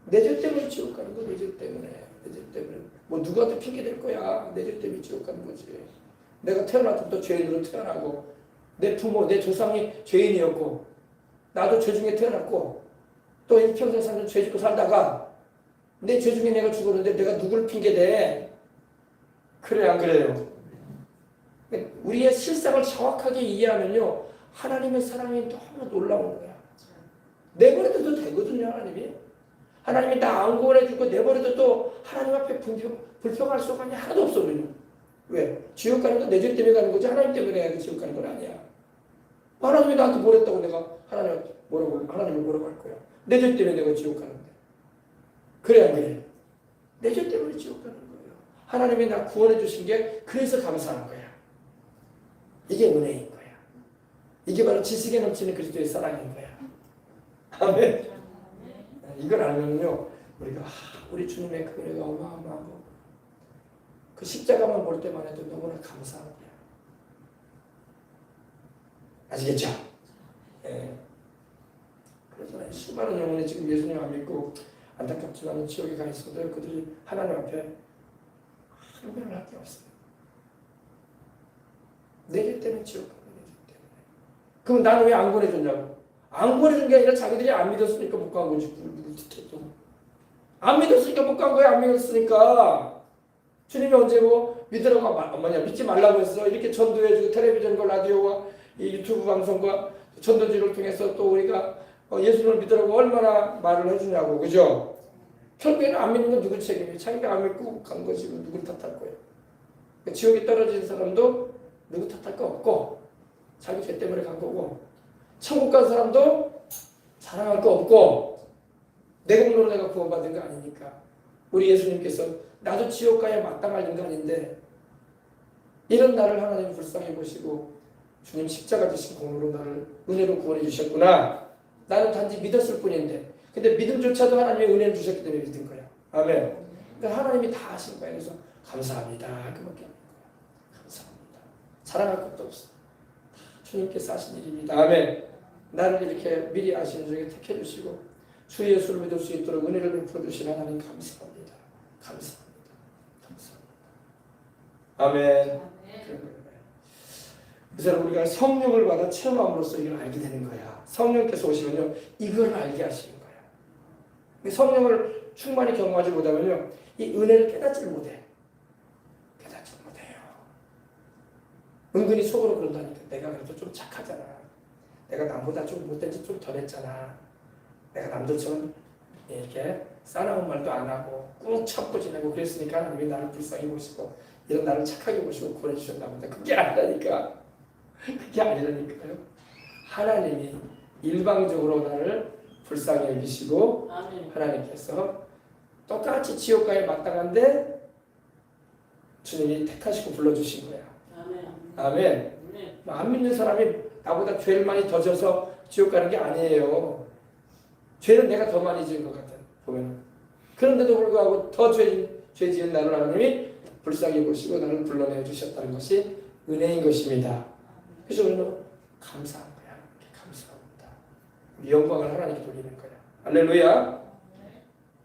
내 죄 때문에 지옥 가는 거 내 죄 때문에. 내 죄 때문에. 뭐 누구한테 핑계 댈 거야. 내 죄 때문에 지옥 가는 거지. 내가 태어났을 때 죄인으로 태어나고 내 부모, 내 조상이 죄인이었고 나도 죄 중에 태어났고 또 이 평생 살면 죄 짓고 살다가 내 죄 중에 내가 죽었는데 내가 누구를 핑계대? 그래 안 그래요? 우리의 실상을 정확하게 이해하면요 하나님의 사랑이 너무 놀라운 거야. 내버려둬도 되거든요. 하나님이 나 안 구원해주고 내버려둬도 또 하나님 앞에 불평할 수가 하나도 없어. 우리는. 왜? 지옥 가는 건 내 죄 때문에 가는 거지 하나님 때문에 지옥 가는 건 아니야. 하나님이 나한테 뭘 했다고 내가 하나님을 뭐라고 할 거야. 내 죄 때문에 내가 지옥 가는데. 그래 안 그래? 내 죄 때문에 지옥 가는 거예요. 하나님이 나 구원해 주신 게 그래서 감사한 거야. 이게 은혜인 거야. 이게 바로 지식에 넘치는 그리스도의 사랑인 거야. 아멘. 이걸 알면요 우리가 우리 주님의 그 은혜가 어마어마하고 그 십자가만 볼 때만 해도 너무나 감사한 거야. 아시겠죠? 예. 그래서 수많은 영혼이 지금 예수님 안 믿고 안타깝지만 지옥에 가 있어도 그들이 하나님 앞에 한명을 할 게 없어요. 내 죄 때문에 지옥 가는 내 죄 때문에. 그럼 나는 왜 안 보내줬냐고? 안 보내준 게 아니라 자기들이 안 믿었으니까 못 간 거지. 안 믿었으니까 못 간 거야. 안 믿었으니까. 주님이 언제 뭐 믿으라고 믿지 말라고 했어. 이렇게 전도해주고 텔레비전과 라디오와 이 유튜브 방송과 전도지를 통해서 또 우리가 예수님을 믿으라고 얼마나 말을 해주냐고. 그죠? 결국에는 안 믿는 건 누구 책임이에요? 자기가 안 믿고 간 거지. 누구를 탓할 거예요? 지옥에 떨어진 사람도 누구 탓할 거 없고 자기 죄 때문에 간 거고 천국 간 사람도 자랑할 거 없고 내 공로로 내가 구원받은 거 아니니까. 우리 예수님께서 나도 지옥 가야 마땅할 인간인데 이런 나를 하나님 불쌍히 보시고 주님 십자가 지신 공로로 나를 은혜로 구원해 주셨구나. 나는 단지 믿었을 뿐인데 근데 믿음조차도 하나님의 은혜를 주셨기 때문에 믿은 거야. 아멘. 그러니까 하나님이 다 하신 거야. 그래서 감사합니다. 그밖에 없는 거야. 감사합니다. 자랑할 것도 없어. 주님께서 하신 일입니다. 아멘. 나를 이렇게 미리 아시는 중에 택해 주시고 주 예수를 믿을 수 있도록 은혜를 베풀어 주신 하나님 감사합니다. 감사합니다. 감사합니다. 아멘. 그래서 우리가 성령을 받아 체험함으로써 이걸 알게 되는 거야. 성령께서 오시면요 이걸 알게 하시는 거야. 성령을 충만히 경험하지 못하면요 이 은혜를 깨닫지 못해. 깨닫지 못해요. 은근히 속으로 그런다니까. 내가 그래도 좀 착하잖아. 내가 남보다 좀 못된 짓 좀 덜 했잖아. 내가 남들처럼 이렇게 싸나운 말도 안 하고 꾹 참고 지내고 그랬으니까 하나님이 나를 불쌍히 보시고 이런 나를 착하게 보시고 구원해 주셨나 보다. 그게 아니라니까. 그게 아니라니까요. 하나님이 일방적으로 나를 불쌍히 여기시고 하나님께서 똑같이 지옥 가에 마땅한데 주님이 택하시고 불러주신 거야. 아멘. 안 믿는 사람이 나보다 죄를 많이 더 져서 지옥 가는 게 아니에요. 죄는 내가 더 많이 지은 것 같아 보면. 그런데도 불구하고 더 죄 지은 나를 하나님이 불쌍히 보시고 나를 불러내 주셨다는 것이 은혜인 것입니다. 그래서 우리는 감사한 거야. 감사합니다. 영광을 하나님께 돌리는 거야. 할렐루야.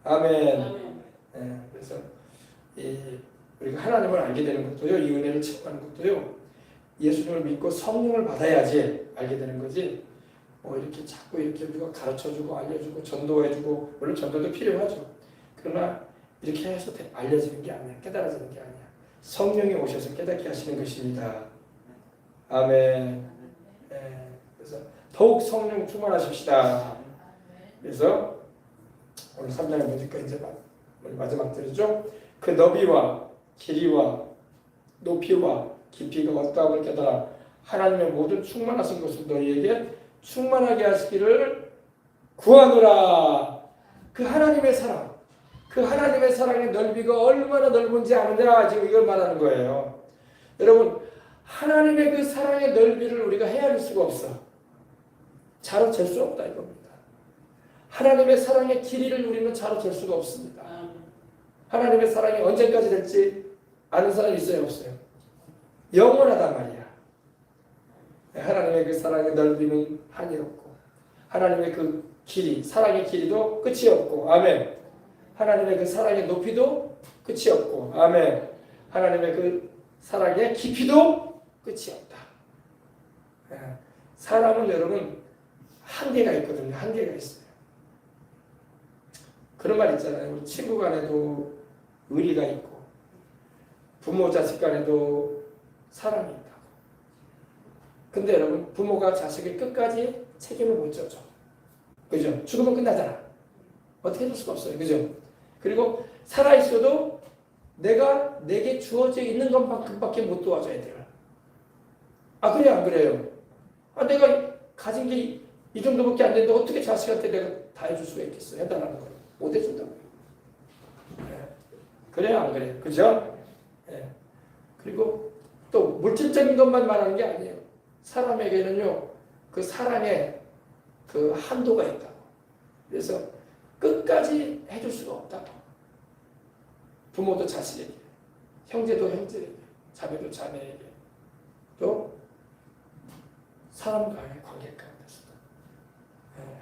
아멘. 네, 그래서 우리가 하나님을 알게 되는 것도요, 이 은혜를 체험하는 것도요, 예수님을 믿고 성령을 받아야지 알게 되는 거지. 이렇게 자꾸 이렇게 우리가 가르쳐주고 알려주고 전도해주고 물론 전도도 필요하죠. 그러나 이렇게 해서 알려지는 게 아니야. 깨달아지는 게 아니야. 성령이 오셔서 깨닫게 하시는 것입니다. 아멘. 네, 그래서 더욱 성령 충만하십시다. 그래서 오늘 3장에 보니까 이제 마지막 들이죠. 그 너비와 길이와 높이와 깊이가 어떠함을 깨달아 하나님의 모든 충만하신 것을 너희에게 충만하게 하시기를 구하노라. 그 하나님의 사랑, 그 하나님의 사랑의 넓이가 얼마나 넓은지 아느냐 지금 이걸 말하는 거예요. 여러분 하나님의 그 사랑의 넓이를 우리가 헤아릴 수가 없어. 자로 잴 수 없다 이겁니다. 하나님의 사랑의 길이를 우리는 자로 잴 수가 없습니다. 하나님의 사랑이 언제까지 될지 아는 사람이 있어요 없어요? 영원하단 말이야. 하나님의 그 사랑의 넓이는 한이 없고 하나님의 그 길이, 사랑의 길이도 끝이 없고 아멘. 하나님의 그 사랑의 높이도 끝이 없고, 아멘. 하나님의 그 사랑의 깊이도 끝이 없다. 사람은 여러분 한계가 있거든요. 한계가 있어요. 그런 말 있잖아요. 우리 친구 간에도 의리가 있고 부모 자식 간에도 사랑이 있다고. 근데 여러분 부모가 자식을 끝까지 책임을 못 져줘. 그죠? 죽으면 끝나잖아. 어떻게 해줄 수가 없어요. 그죠? 그리고 살아있어도 내게 주어져 있는 것만큼밖에 못 도와줘야 돼요. 아, 그래요? 안 그래요? 아, 내가 가진 게 이 정도밖에 안 되는데 어떻게 자식한테 내가 다 해줄 수가 있겠어? 해달라는 거예요. 못 해준다고. 네. 그래요? 안 그래요? 그죠? 네. 그리고 또 물질적인 것만 말하는 게 아니에요. 사람에게는요, 그 사랑에 그 한도가 있다고. 그래서 끝까지 해줄 수가 없다고. 부모도 자식에게, 형제도 형제에게, 자매도 자매에게, 또 사람과의 관계 가운데서도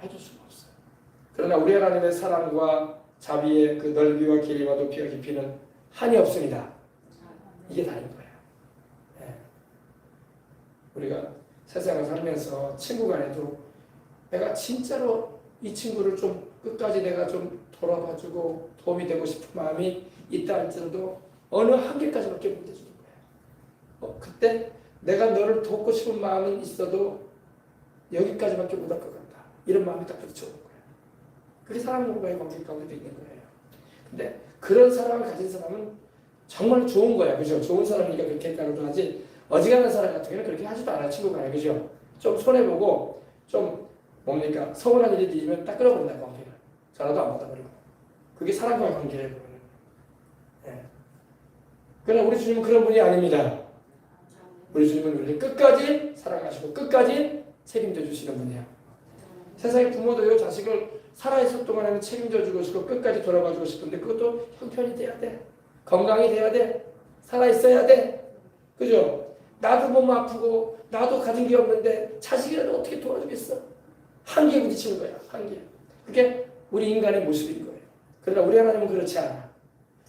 해줄 수가 없어요. 그러나 우리 하나님의 사랑과 자비의 그 넓이와 길이와 높이와 깊이는 한이 없습니다. 이게 다인 거예요. 우리가 세상을 살면서 친구 간에도 내가 진짜로 이 친구를 좀 끝까지 내가 좀 돌아봐주고 도움이 되고 싶은 마음이 있다 할지라도 어느 한계까지밖에 못 해주는 거예요. 그때 내가 너를 돕고 싶은 마음은 있어도 여기까지밖에 못 할 것 같다. 이런 마음이 딱 부딪혀오는 거예요. 그게 사람과의 관계 가운데 있는 거예요. 근데 그런 사랑을 가진 사람은 정말 좋은 거야. 그죠? 좋은 사람이니까 그렇게 했다고도 하지, 어지간한 사람 같은 경우는 그렇게 하지도 않아요. 친구가 아니에요. 그죠? 좀 손해보고 좀 뭡니까? 서운한 일이 있으면 딱 끊어버린다. 관계를. 전화도 안 받아버리고. 그게 사람과의 관계예요. 예. 그러나 우리 주님은 그런 분이 아닙니다. 우리 주님은 우리를 끝까지 사랑하시고 끝까지 책임져 주시는 분이야. 세상의 부모도요, 자식을 살아있을 동안에는 책임져 주고 싶고 끝까지 돌아봐 주고 싶은데 그것도 형편이 돼야 돼. 건강이 돼야 돼. 살아있어야 돼. 그죠? 나도 몸 아프고 나도 가진 게 없는데 자식이라도 어떻게 도와주겠어? 한계에 부딪히는 거야. 한계. 그게 우리 인간의 모습인 거예요. 그러나 우리 하나님은 그렇지 않아.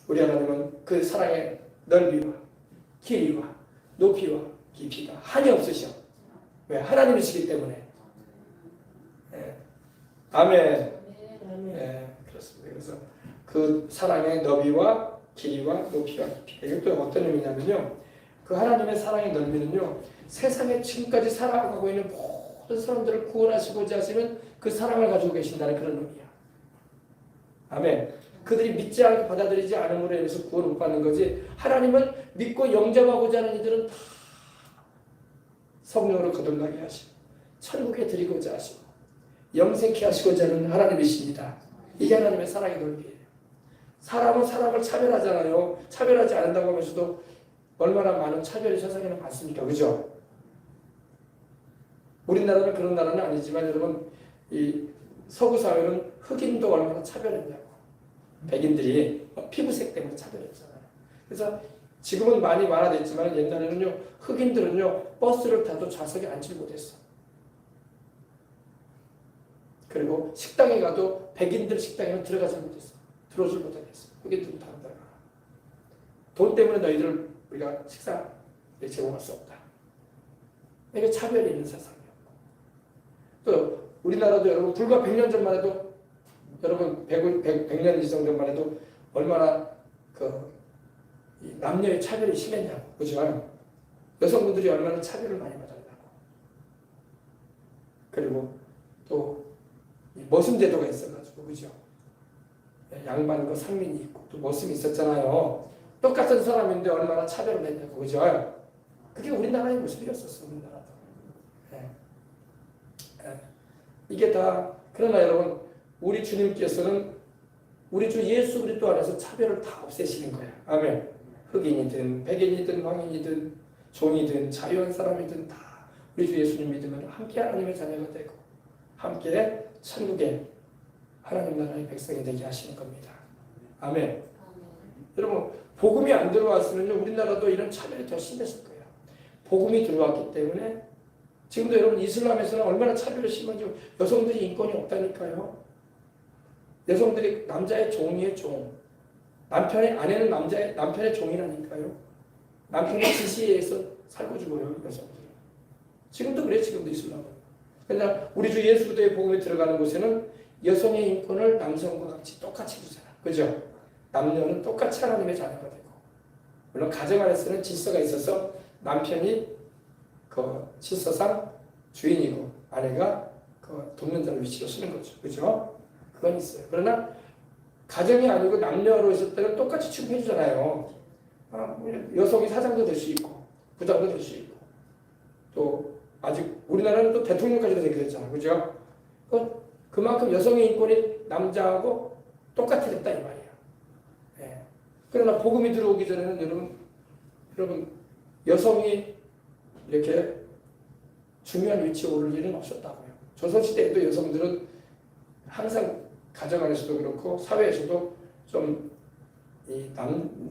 우리 하나님은 그 사랑의 넓이와 길이와 높이와 깊이가 한이 없으셔. 왜? 하나님이시기 때문에. 네. 아멘. 네, 그렇습니다. 그래서 그 사랑의 너비와 길이와 높이와 깊이. 이게 또 어떤 의미냐면요. 그 하나님의 사랑의 넓이는요, 세상에 지금까지 살아가고 있는 모든 사람들을 구원하시고자 하시는 그 사랑을 가지고 계신다는 그런 의미야. 아멘. 그들이 믿지 않고 받아들이지 않음으로 인해서 구원을 못 받는 거지, 하나님은 믿고 영접하고자 하는 이들은 다 성령으로 거듭나게 하시고 천국에 드리고자 하시고 영생케 하시고자 하는 하나님이십니다. 이게 하나님의 사랑의 넓이에요. 사람은 사람을 차별하잖아요. 차별하지 않는다고 하면서도 얼마나 많은 차별이 세상에는 많습니까? 그죠? 우리나라는 그런 나라는 아니지만 여러분, 이 서구 사회는 흑인도 얼마나 차별했냐고. 백인들이 피부색 때문에 차별했잖아요. 그래서 지금은 많이 완화됐지만 옛날에는요, 흑인들은요, 버스를 타도 좌석에 앉지 못했어. 그리고 식당에 가도 백인들 식당에는 들어가지 못했어. 들어오질 못하겠어. 흑인들은 다 들어가. 돈 때문에 너희들 우리가 식사 제공할 수 없다. 이게 차별이 있는 세상이었고. 또 우리나라도 여러분 불과 100년 전만 해도, 여러분 100년 이상 전만 해도 얼마나 그 남녀의 차별이 심했냐고. 그죠? 여성분들이 얼마나 차별을 많이 받았냐고. 그리고 또 머슴제도가 있어가지고, 그죠? 양반과 상민이 있고 또 머슴이 있었잖아요. 똑같은 사람인데 얼마나 차별을 했냐고. 그죠? 그게 우리나라의 모습이었었어. 우리나라도. 이게 다, 그러나 여러분, 우리 주님께서는 우리 주 예수 그리스도 안에서 차별을 다 없애시는 거야. 아멘. 흑인이든 백인이든 황인이든 종이든 자유한 사람이든 다 우리 주 예수님 믿으면 함께 하나님의 자녀가 되고 함께 천국의 하나님 나라의 백성이 되게 하시는 겁니다. 아멘. 여러분, 복음이 안 들어왔으면 우리나라도 이런 차별이 더 심했을 거예요. 복음이 들어왔기 때문에 지금도 여러분 이슬람에서는 얼마나 차별이 심한지, 여성들이 인권이 없다니까요. 여성들이 남자의 종이의 종. 남편의 아내는 남편의 종이라니까요. 남편의 지시에 의해서 살고 죽어요, 여성들이. 지금도 그래, 지금도 이슬람은. 그러나 우리 주 예수 그리스도의 복음에 들어가는 곳에는 여성의 인권을 남성과 같이 똑같이 주잖아. 그죠? 남녀는 똑같이 하나님의 자녀가 되고, 물론 가정 안에서는 질서가 있어서 남편이 그 질서상 주인이고 아내가 그 돕는 자를 위치로 쓰는 거죠. 그죠? 그건 있어요. 그러나 가정이 아니고 남녀로 있을 때는 똑같이 취급해 주잖아요. 여성이 사장도 될 수 있고 부장도 될 수 있고, 또 아직 우리나라는 또 대통령까지도 되게 됐잖아요. 그죠? 그만큼 여성의 인권이 남자하고 똑같아졌다 이 말이에요. 예. 그러나 복음이 들어오기 전에는 여러분 여성이 이렇게 중요한 위치에 오를 일은 없었다고요. 조선시대에도 여성들은 항상 가정 안에서도 그렇고 사회에서도 좀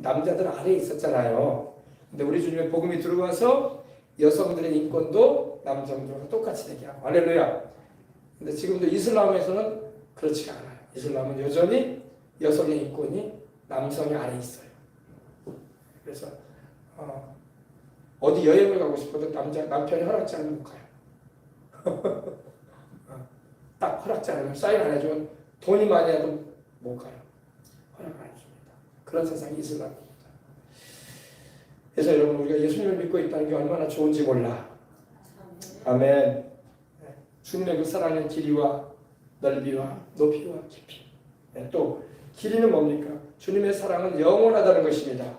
남자들 아래에 있었잖아요. 근데 우리 주님의 복음이 들어와서 여성들의 인권도 남성들과 똑같이 되게 하고, 할렐루야. 근데 지금도 이슬람에서는 그렇지가 않아요. 이슬람은 여전히 여성의 인권이 남성의 아래에 있어요. 그래서 어디 여행을 가고 싶어도 남편이 허락지 않으면 못 가요. 딱 허락지 않으면 사인 안 해주면 돈이 많이 해도 못 가요. 허락 안 해줍니다. 그런 세상이 이슬람입니다. 그래서 여러분, 우리가 예수님을 믿고 있다는 게 얼마나 좋은지 몰라. 아멘. 주님의 그 사랑의 길이와 넓이와 높이와 깊이. 또 길이는 뭡니까? 주님의 사랑은 영원하다는 것입니다.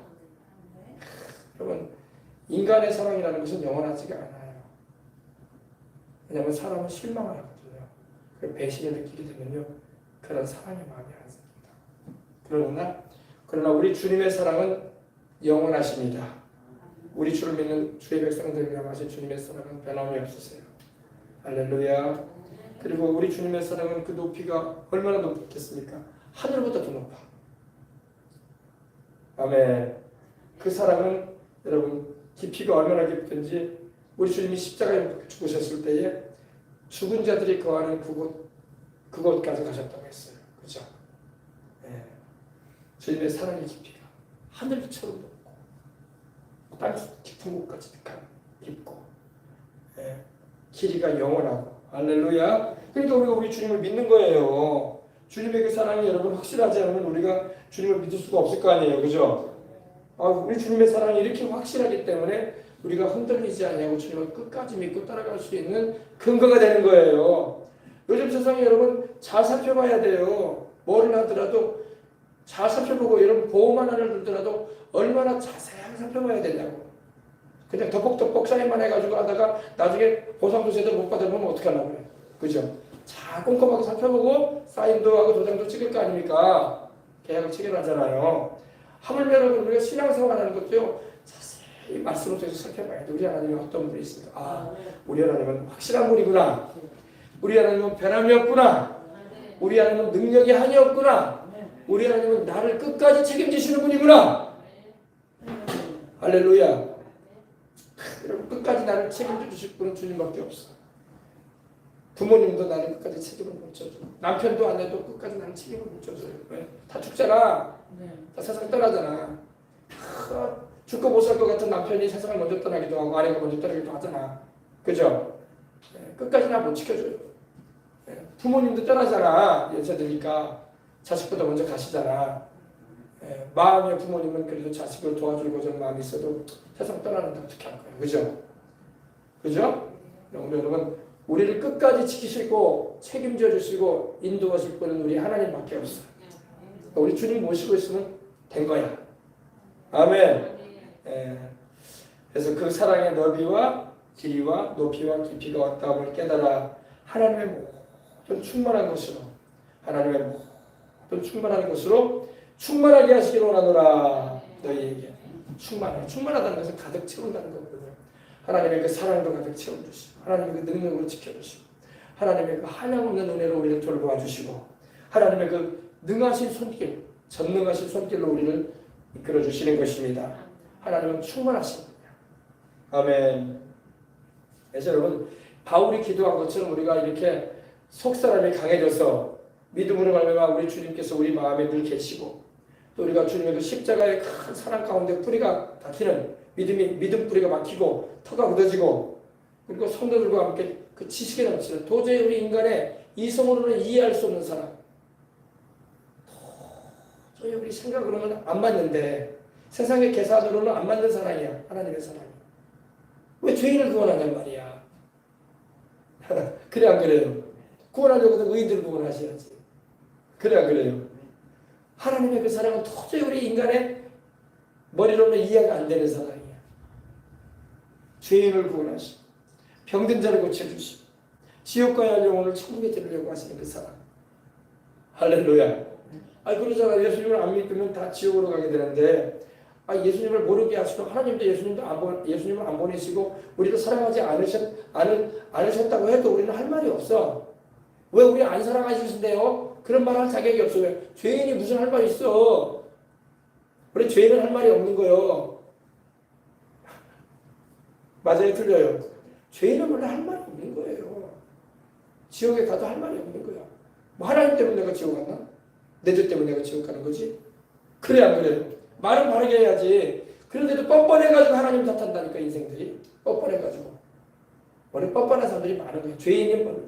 여러분, 인간의 사랑이라는 것은 영원하지가 않아요. 왜냐하면 사람은 실망하거든요. 그 배신을 느끼게 되면요, 그런 사랑의 마음이 안 생깁니다. 그러나 우리 주님의 사랑은 영원하십니다. 우리 주를 믿는 주의 백성들을 향하신 주님의 사랑은 변함이 없으세요. 할렐루야. 그리고 우리 주님의 사랑은 그 높이가 얼마나 높겠습니까? 하늘보다 더 높아. 아멘. 그 사랑은 여러분 깊이가 얼마나 깊든지, 우리 주님이 십자가에 죽으셨을 때에 죽은 자들이 거하는 그곳까지 가셨다고 했어요. 그죠? 예. 주님의 사랑의 깊이가 하늘처럼 높고 땅 깊은 곳까지 깊고, 예. 길이가 영원하고. 할렐루야. 그러니까 우리가 우리 주님을 믿는 거예요. 주님의 그 사랑이 여러분 확실하지 않으면 우리가 주님을 믿을 수가 없을 거 아니에요. 그죠? 우리 주님의 사랑이 이렇게 확실하기 때문에 우리가 흔들리지 않냐고 주님을 끝까지 믿고 따라갈 수 있는 근거가 되는 거예요. 요즘 세상에 여러분 잘 살펴봐야 돼요. 뭐를 하더라도 잘 살펴보고, 여러분 보험 하나를 들더라도 얼마나 자세하게 살펴봐야 되냐고. 그냥 덕복덕복 사인만 해가지고 하다가 나중에 보상도 제대로 못 받으면 어떡하려고 그래요. 그죠? 잘 꼼꼼하게 살펴보고 사인도 하고 도장도 찍을 거 아닙니까? 계약을 체결하잖아요. 하물며 여러분, 우리가 신앙생활 하는 것도요, 자세히 말씀을 통해서 살펴봐야 돼. 우리 하나님이 어떤 분이 있습니까? 우리 하나님은 확실한 분이구나. 우리 하나님은 변함이 없구나. 우리 하나님은 능력이 한이 없구나. 우리 하나님은 나를 끝까지 책임지시는 분이구나. 할렐루야. 여러분, 끝까지 나를 책임져 주실 분은 주님밖에 없어. 부모님도 나를 끝까지 책임을 못 져줘. 남편도 아내도 끝까지 나를 책임을 못 져줘요. 왜? 다 죽잖아. 다 세상 떠나잖아. 죽고 못 살 것 같은 남편이 세상을 먼저 떠나기도 하고 아내가 먼저 떠나기도 하잖아. 그죠? 끝까지 나 못 지켜줘요. 부모님도 떠나잖아. 연세 드니까 자식보다 먼저 가시잖아. 마음의 부모님은 그래도 자식을 도와주고자 하는 마음이 있어도 세상 떠나는데 어떻게 할 거예요? 그죠? 그죠? 여러분, 우리를 끝까지 지키시고 책임져 주시고 인도하실 분은 우리 하나님밖에 없어요. 우리 주님 모시고 있으면 된 거야. 아멘. 그래서 그 사랑의 넓이와 길이와 높이와 깊이가 어떠함을 깨달아 하나님의 모든 충만한 것으로, 하나님의 모든 충만한 것으로 충만하게 하시기를 원하노라. 너희에게 충만하다는 것은 가득 채운다는 거거든요. 하나님의 그 사랑으로 가득 채워주시고, 하나님의 그 능력으로 지켜주시고, 하나님의 그 한량없는 은혜로 우리를 돌보아 주시고, 하나님의 그 능하신 손길, 전능하신 손길로 우리를 이끌어 주시는 것입니다. 하나님은 충만하신 분이야. 아멘. 그래서 여러분, 바울이 기도한 것처럼 우리가 이렇게 속사람이 강해져서 믿음으로 말미암아 우리 주님께서 우리 마음에 늘 계시고 또 우리가 주님의 그 십자가의 큰 사랑 가운데 뿌리가 닫히는 믿음 뿌리가 막히고 터가 굳어지고 그리고 성도들과 함께 그 지식에 넘치는 도저히 우리 인간의 이성으로는 이해할 수 없는 사랑 도저히 우리 생각으로는 안 맞는데 세상의 계산으로는 안 맞는 사랑이야. 하나님의 사랑이. 왜 죄인을 구원하냔 말이야. 그래 안 그래요? 구원하려고도 의인들을 구원하셔야지. 그래 안 그래요? 하나님의 그 사랑은 도저히 우리 인간의 머리로는 이해가 안 되는 사랑이야. 죄인을 구원하시고 병든 자를 고쳐주시고 지옥 가야 할 영혼을 천국에 데리려고 하시는 그 사랑. 할렐루야. 그러잖아. 예수님을 안 믿으면 다 지옥으로 가게 되는데 예수님을 모르게 하시고 하나님도 예수님을 안 보내시고 우리를 사랑하지 않으셨다고 해도 우리는 할 말이 없어. 왜 우리 안 사랑하시는데요? 그런 말 할 자격이 없어. 왜? 죄인이 무슨 할 말이 있어? 우리 죄인은 할 말이 없는 거예요. 맞아요? 틀려요? 죄인은 원래 할 말이 없는 거예요. 지옥에 가도 할 말이 없는 거야. 뭐 하나님 때문에 내가 지옥 갔나? 내 죄 때문에 내가 지옥 가는 거지? 그래 안 그래요? 말은 바르게 해야지. 그런데도 뻔뻔해가지고 하나님 탓한다니까 인생들이. 뻔뻔해가지고. 원래 뻔뻔한 사람들이 많은 거예요.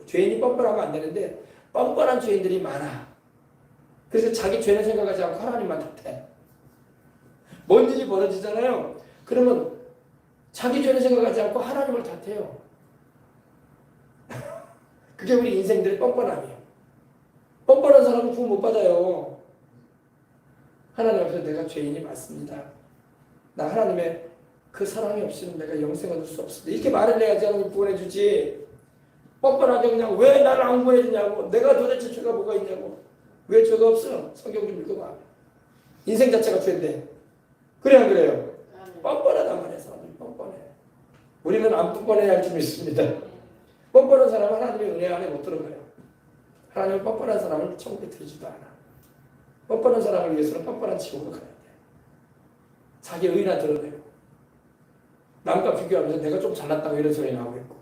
죄인이 뻔뻔하면 안 되는데 뻔뻔한 죄인들이 많아. 그래서 자기 죄는 생각하지 않고 하나님만 탓해. 뭔 일이 벌어지잖아요. 그러면 자기 죄는 생각하지 않고 하나님을 탓해요. 그게 우리 인생들의 뻔뻔함이에요. 뻔뻔한 사람은 구원 못 받아요. 하나님 앞에서 내가 죄인이 맞습니다. 나 하나님의 그 사랑이 없이는 내가 영생 얻을 수 없습니다. 이렇게 말을 해야지 하나님 구원해 주지. 뻔뻔하게 그냥 왜 나를 안 구원해 주냐고. 내가 도대체 죄가 뭐가 있냐고. 왜 죄가 없어? 성경 좀 읽어봐. 인생 자체가 죄인데. 그래 안 그래요? 뻔뻔하단 말이야. 사람들이 뻔뻔해. 우리는 안 뻔뻔해야 할 줄 믿습니다. 뻔뻔한 사람은 하나님의 은혜 안에 못 들어가요. 하나님은 뻔뻔한 사람을 천국에 들이지도 않아. 뻔뻔한 사람을 위해서는 뻔뻔한 지옥으로 가야 돼. 자기 의나 드러내고 남과 비교하면서 내가 좀 잘났다고 이런 소리 나오고 있고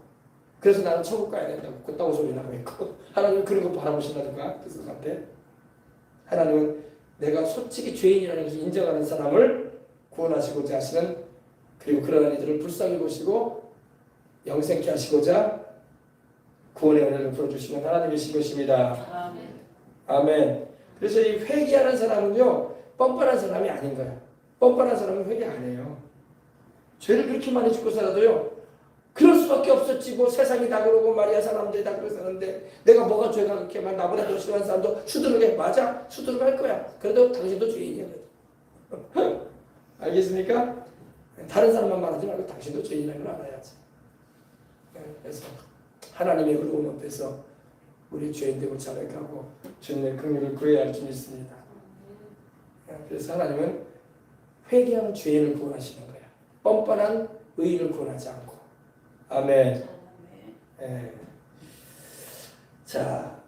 그래서 나는 천국 가야 된다고 그따구 소리 나오고 있고 하나님은 그런 거 바라보신다든가 그 사람한테 하나님은 내가 솔직히 죄인이라는 것을 인정하는 사람을 구원하시고자 하시는 그리고 그러한 이들을 불쌍히 보시고 영생케 하시고자 구원의 은혜를 풀어주시는 하나님이신 것입니다. 아멘. 아멘. 그래서 이 회개하는 사람은요 뻔뻔한 사람이 아닌 거야. 뻔뻔한 사람은 회개 안 해요. 죄를 그렇게 많이 짓고 살아도요 그럴 수밖에 없었지. 뭐 세상이 다 그러고 말이야. 사람들이 다 그러는데 내가 뭐가 죄가 그렇게 많아. 나보다 더 심한 사람도 수두룩해. 맞아. 수두룩할 거야. 그래도 당신도 죄인이야. 알겠습니까? 다른 사람만 말하지 말고 당신도 죄인이라는 걸 알아야지. 그래서 하나님의 의로움 앞에서 우리 죄인됨을 자백하고 주님의 긍휼을 구해야 할 줄 믿습니다. 그래서 하나님은 회개하는 죄인을 구원하시는 거야. 뻔뻔한 의인을 구원하지 않고. 아멘. 예. 자,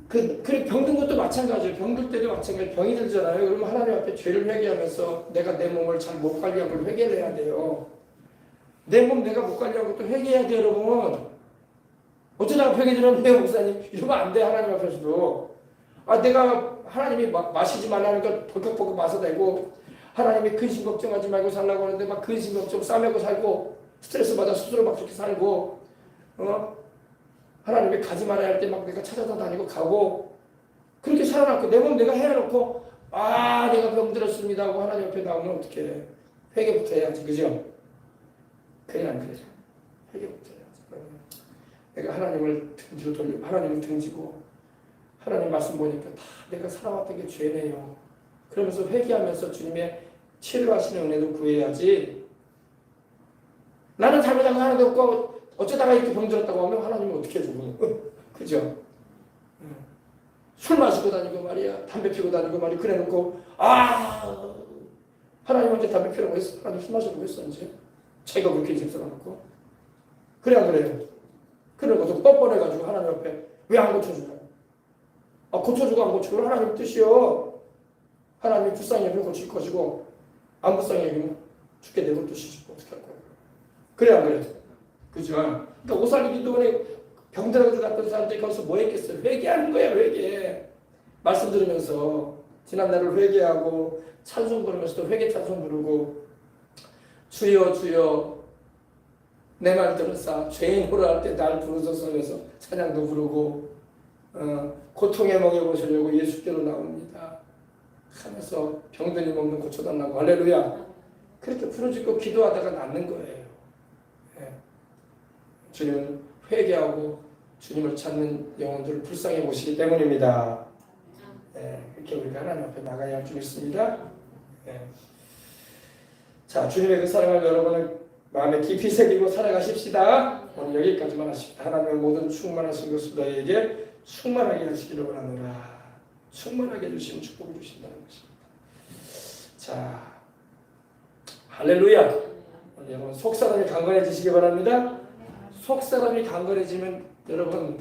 그 병든 것도 마찬가지예요. 병들 때도 마찬가지예요. 병이 들잖아요. 그러면 하나님 앞에 죄를 회개하면서 내가 내 몸을 잘 못 관리한 걸 회개를 해야 돼요. 내 몸 내가 못 관리한 것도 회개해야 돼요, 여러분. 어쩌다가 병이 들었는데 목사님 이러면 안 돼. 하나님 앞에서도. 내가 하나님이 마시지 말라는 걸 버벅버벅 마셔대고 하나님이 근심 걱정하지 말고 살라고 하는데 막 근심 걱정 싸매고 살고 스트레스 받아 스스로 막 그렇게 살고 하나님이 가지 말아야 할 때 막 내가 찾아다 다니고 가고 그렇게 살아놨고 내 몸 내가 해놓고 내가 병들었습니다 하고 하나님 앞에 나오면 어떻게 해? 회개부터 해야지. 그죠? 그래 안 그래요? 회개부터 해야지. 내가 하나님을 등지고 하나님 말씀 보니까 다 내가 살아왔던 게 죄네요. 그러면서 회개하면서 주님의 치료하시는 은혜도 구해야지. 나는 잘못한 거 하나도 없고 어쩌다가 이렇게 병들었다고 하면 하나님은 어떻게 해주고 그죠? 술 마시고 다니고 말이야. 담배 피고 다니고 말이야. 그래놓고 하나님 언제 담배 피라고 했어? 하나님 술 마시라고 했어 언제? 자기가 그렇게 인생 살아놓고 그래 안 그래요? 그런 것도 뻔뻔해가지고 하나님 앞에 왜 안 고쳐주냐? 고쳐주고 안 고쳐주고 하나님 뜻이요. 하나님이 불쌍히 여기면 고칠 것이고 안 불쌍히 여기면 죽게 내버려 두시고 어떻게 할 거예요? 그래 안 그래? 그죠? 그러니까 오살리 기도원에 병들어가지고 갔던 사람들이 거기서 뭐 했겠어요? 회개하는 거야. 회개. 말씀 들으면서 지난날을 회개하고 찬송 부르면서도 회개 찬송 부르고 주여 주여 내 말 들으사 죄인으로 할 때 날 부르소서 하면서 찬양도 부르고 고통에 먹여보시려고 예수께로 나옵니다 하면서 병든이 먹는 고쳐달라고 할렐루야 그렇게 부르짖고 기도하다가 낫는 거예요. 예. 주님은 회개하고 주님을 찾는 영혼들을 불쌍히 보시기 때문입니다. 예. 이렇게 우리가 하나님 앞에 나가야 할 줄 믿습니다. 예. 자, 주님의 그 사랑을 여러분은 마음에 깊이 새기고 살아가십시다. 오늘 여기까지만 하십니다. 하나님의 모든 충만하신 것을 너희에게 충만하게 하시기를 원하노라. 충만하게 해주시면 축복을 주신다는 것입니다. 자, 할렐루야. 오늘 여러분 속사람이 강건해지시기 바랍니다. 속사람이 강건해지면 여러분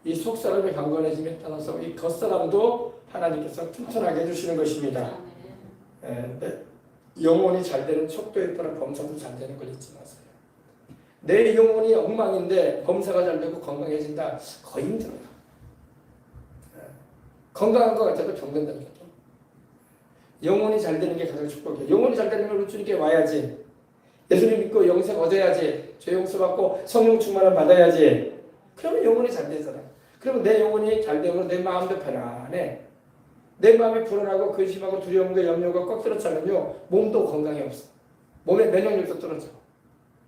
이 속사람이 강건해짐에 따라서 이 겉사람도 하나님께서 튼튼하게 해주시는 것입니다. 네. 영혼이 잘 되는 척도에 따라 범사도 잘 되는 걸 잊지 마세요. 내 영혼이 엉망인데 범사가 잘 되고 건강해진다. 거의 힘들어요. 건강한 것 같아도 병든다니까. 영혼이 잘 되는 게 가장 축복이에요. 영혼이 잘 되는 걸 주님께 와야지. 예수님 믿고 영생 얻어야지. 죄 용서받고 성령 충만을 받아야지. 그러면 영혼이 잘 되잖아. 그러면 내 영혼이 잘 되면 내 마음도 편안해. 내 마음이 불안하고 근심하고 두려움과 염려가 꽉 들었잖아요. 몸도 건강이 없어. 몸의 면역력도 떨어져.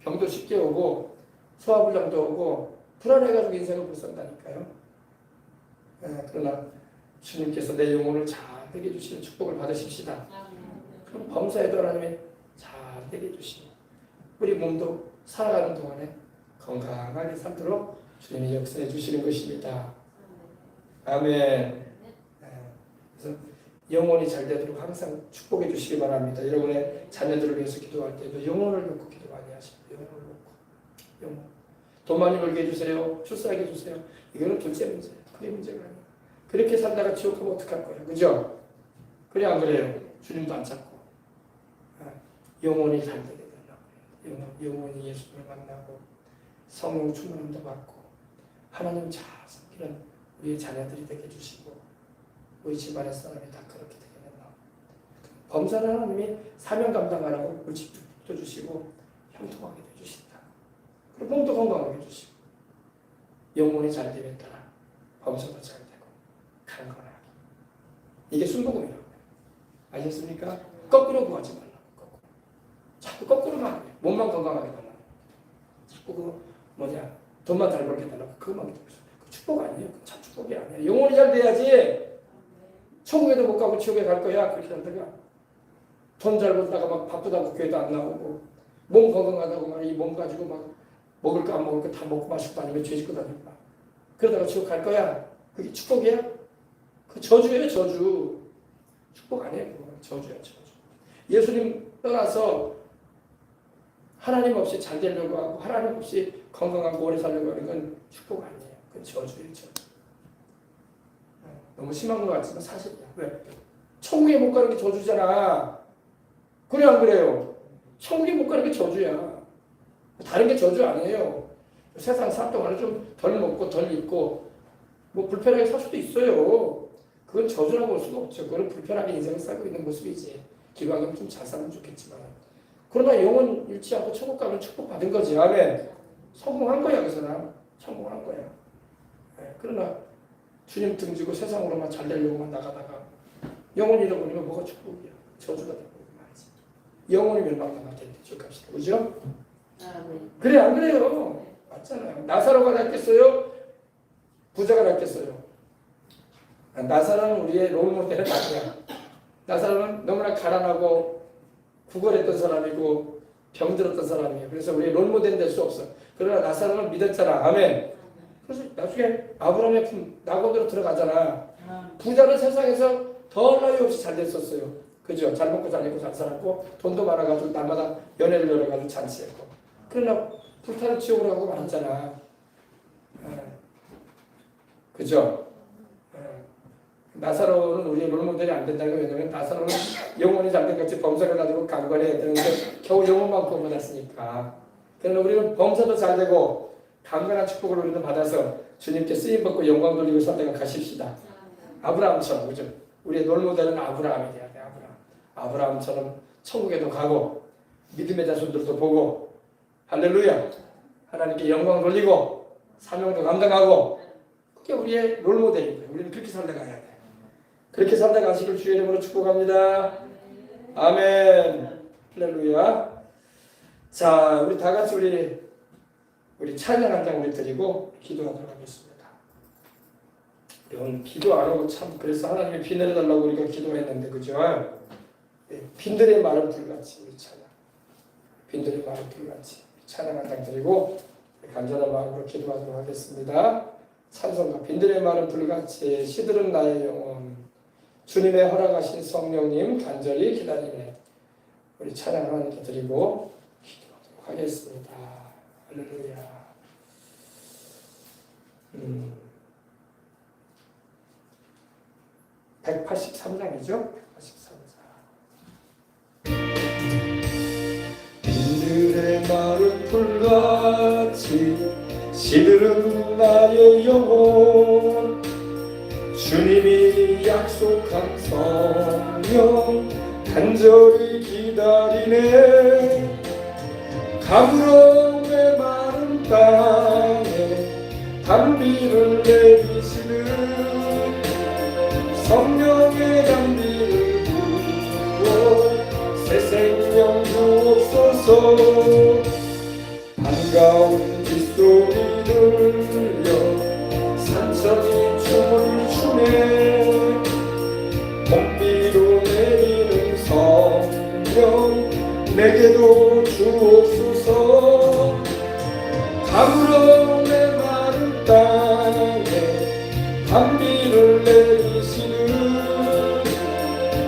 병도 쉽게 오고 소화불량도 오고 불안해가지고 인생을 못 산다니까요. 그러나 주님께서 내 영혼을 잘 되게 해주시는 축복을 받으십시다. 그럼 범사에도 하나님이 잘 되게 해주시고 우리 몸도 살아가는 동안에 건강하게 살도록 주님이 역사해 주시는 것입니다. 아멘. 그래서 영혼이 잘 되도록 항상 축복해 주시기 바랍니다. 여러분의 자녀들을 위해서 기도할 때도 영혼을 놓고 기도 많이 하시고 영혼을 놓고 영혼. 돈 많이 벌게 해주세요. 출세하게 해주세요. 이거는 둘째 문제예요. 그게 문제가 아니에요. 그렇게 살다가 지옥 가면 어떡할 거예요. 그죠? 그래 안 그래요? 주님도 안 찾고 영혼이 잘 되게 되려고 영혼이 예수님을 만나고 성령 충만함도 받고 하나님 잘 섬기는 우리의 자녀들이 되게 해주시고 우리 집안의 사람이 다 그렇게 되게 된다. 범사는 하나님이 사명 감당하라고 물질도 주시고 형통하게 해주신다. 그리고 몸도 건강하게 해주시고 영혼이 잘 되면 따라 범사도 잘 되고 강건하게 이게 순복음이라고 아셨습니까? 거꾸로 구하지 말라고. 거꾸로. 자꾸 거꾸로만 해. 몸만 건강하게 달라고. 자꾸 돈만 잘 벌게 달라고. 그것만 기도해요. 그 축복 아니에요. 참 축복이 아니에요. 영혼이 잘 돼야지. 천국에도 못 가고 지옥에 갈 거야. 그렇게 살다가 돈 잘 벌다가 막 바쁘다고 교회도 안 나오고 몸 건강하다고 막 이 몸 가지고 막 먹을 거 안 먹을 거 다 먹고 마시고 다니면 죄 짓고 다니고 그러다가 지옥 갈 거야. 그게 축복이야? 그 저주예요. 저주. 축복 아니에요. 저주야. 저주. 예수님 떠나서 하나님 없이 잘 되려고 하고 하나님 없이 건강하고 오래 살려고 하는 건 축복 아니에요. 그건 저주예요. 저주. 너무 심한 것 같지만 사실이야. 왜? 천국에 못 가는 게 저주잖아. 그래 안 그래요? 천국에 못 가는 게 저주야. 다른 게 저주 아니에요. 세상 살 동안에 좀 덜 먹고 덜 입고 뭐 불편하게 살 수도 있어요. 그건 저주라고 볼 수가 없죠. 그건 불편하게 인생을 살고 있는 모습이지. 기왕이면 좀 잘 살면 좋겠지만. 그러나 영혼 잃지 않고 천국 가면 축복받은 거지. 아멘. 성공한 거야, 그 사람. 성공한 거야. 네. 그러나 주님 등지고 세상으로만 잘 되려고만 나가다가 영혼 잃어버리면 뭐가 축복이야. 저주가 되고 말이지. 영혼이 멸망당할 텐데 기억합시다. 그죠? 그래 안 그래요? 맞잖아요. 나사로가 낫겠어요? 부자가 낫겠어요? 나사로는 우리의 롤모델은 아니야. 나사로는 너무나 가난하고 구걸했던 사람이고 병들었던 사람이에요. 그래서 우리의 롤모델은 될 수 없어. 그러나 나사로는 믿었잖아. 아멘. 그래서 나중에 아브라함의 품 낙원으로 들어가잖아. 부자는 세상에서 더 나위 없이 잘 됐었어요. 그죠? 잘 먹고 잘 입고 잘 살았고 돈도 많아가지고 날마다 연애를 열어가지고 잔치했고. 그러나 불타는 지옥으로 가고 말았잖아. 그죠? 나사로는 우리의 롤모델이 안 된다는 거 왜냐면 나사로는 영혼이 잘된 같이 범사를 가지고 강건해야 되는데 겨우 영혼만큼 받았으니까. 그러나 우리는 범사도 잘 되고 강건한 축복을 우리는 받아서 주님께 쓰임받고 영광 돌리고 살다가 가십시다. 아브라함처럼, 그죠? 우리의 롤모델은 아브라함이 돼야 돼. 아브라함처럼 천국에도 가고 믿음의 자손들도 보고 할렐루야 하나님께 영광 돌리고 사명도 감당하고 그게 우리의 롤모델입니다. 우리는 그렇게 살다가야 돼. 그렇게 살다가시길 주의 이름으로 축복합니다. 아멘. 할렐루야. 자, 우리 다 같이 우리 찬양 한 장 우리 드리고 기도하도록 하겠습니다. 오늘 기도 안 하고 참 그래서 하나님이 비 내려달라고 우리가 기도했는데 그죠? 빈들의 말은 불같이 우리 찬양. 빈들의 말은 불같이 찬양 한 장 드리고 간절한 마음으로 기도하도록 하겠습니다. 찬송가 빈들의 말은 불같이 시들은 나의 영혼 주님의 허락하신 성령님 간절히 기다리네. 우리 찬양 하나님께 드리고 기도하도록 하겠습니다. 할렐루야. 183장이죠? 183장. 빈들의 마른 불같이 시들은 나의 영혼 주님이 약속한 성령 간절히 기다리네. 가물음의 마른 땅에 단비를 내리시는 성령의 단비를 부어 새 생명 주옵소서. 반가운 빗소리 들려 산천이 춤을 추네. 봄비로 내리는 성령 내게도 주옵소서. 가물음의 마른 땅에 단비를 내리시는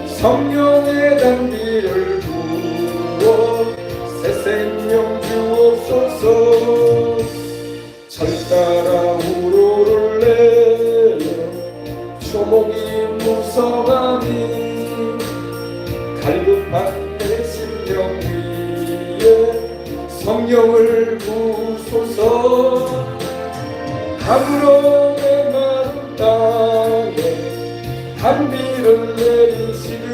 성령의 단비를 부어 새 생명 주옵소서. 절 따라 우로를 내려 초목이 무성하니 갈급한 내 심령 위에 성령을 부소서. 가물음의 마른 땅에 단비를 내리시는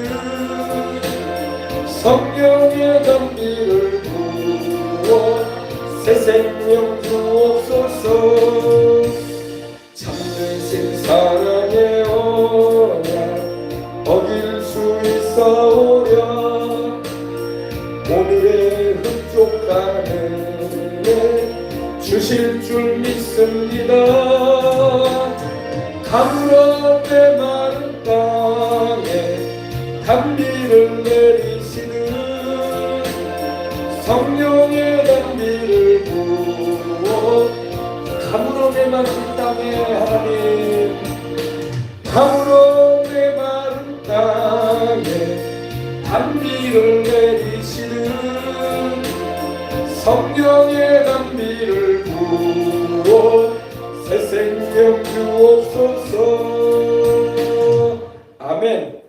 성령의 단비를 부어 새 생명 주옵소서. 참되신 사랑의 언약 어길 수 있사오랴. 오늘의 흡족한 은혜 주실 줄 믿습니다. 가물음의 마른 땅에 단비를 내리시는 성령의 단비를 부어. 가물음의 마른 땅에 하나님 가물음의 마른 땅에 단비를 내리시는 성령의 단비를 부어 새 생명 주옵소서. 아멘.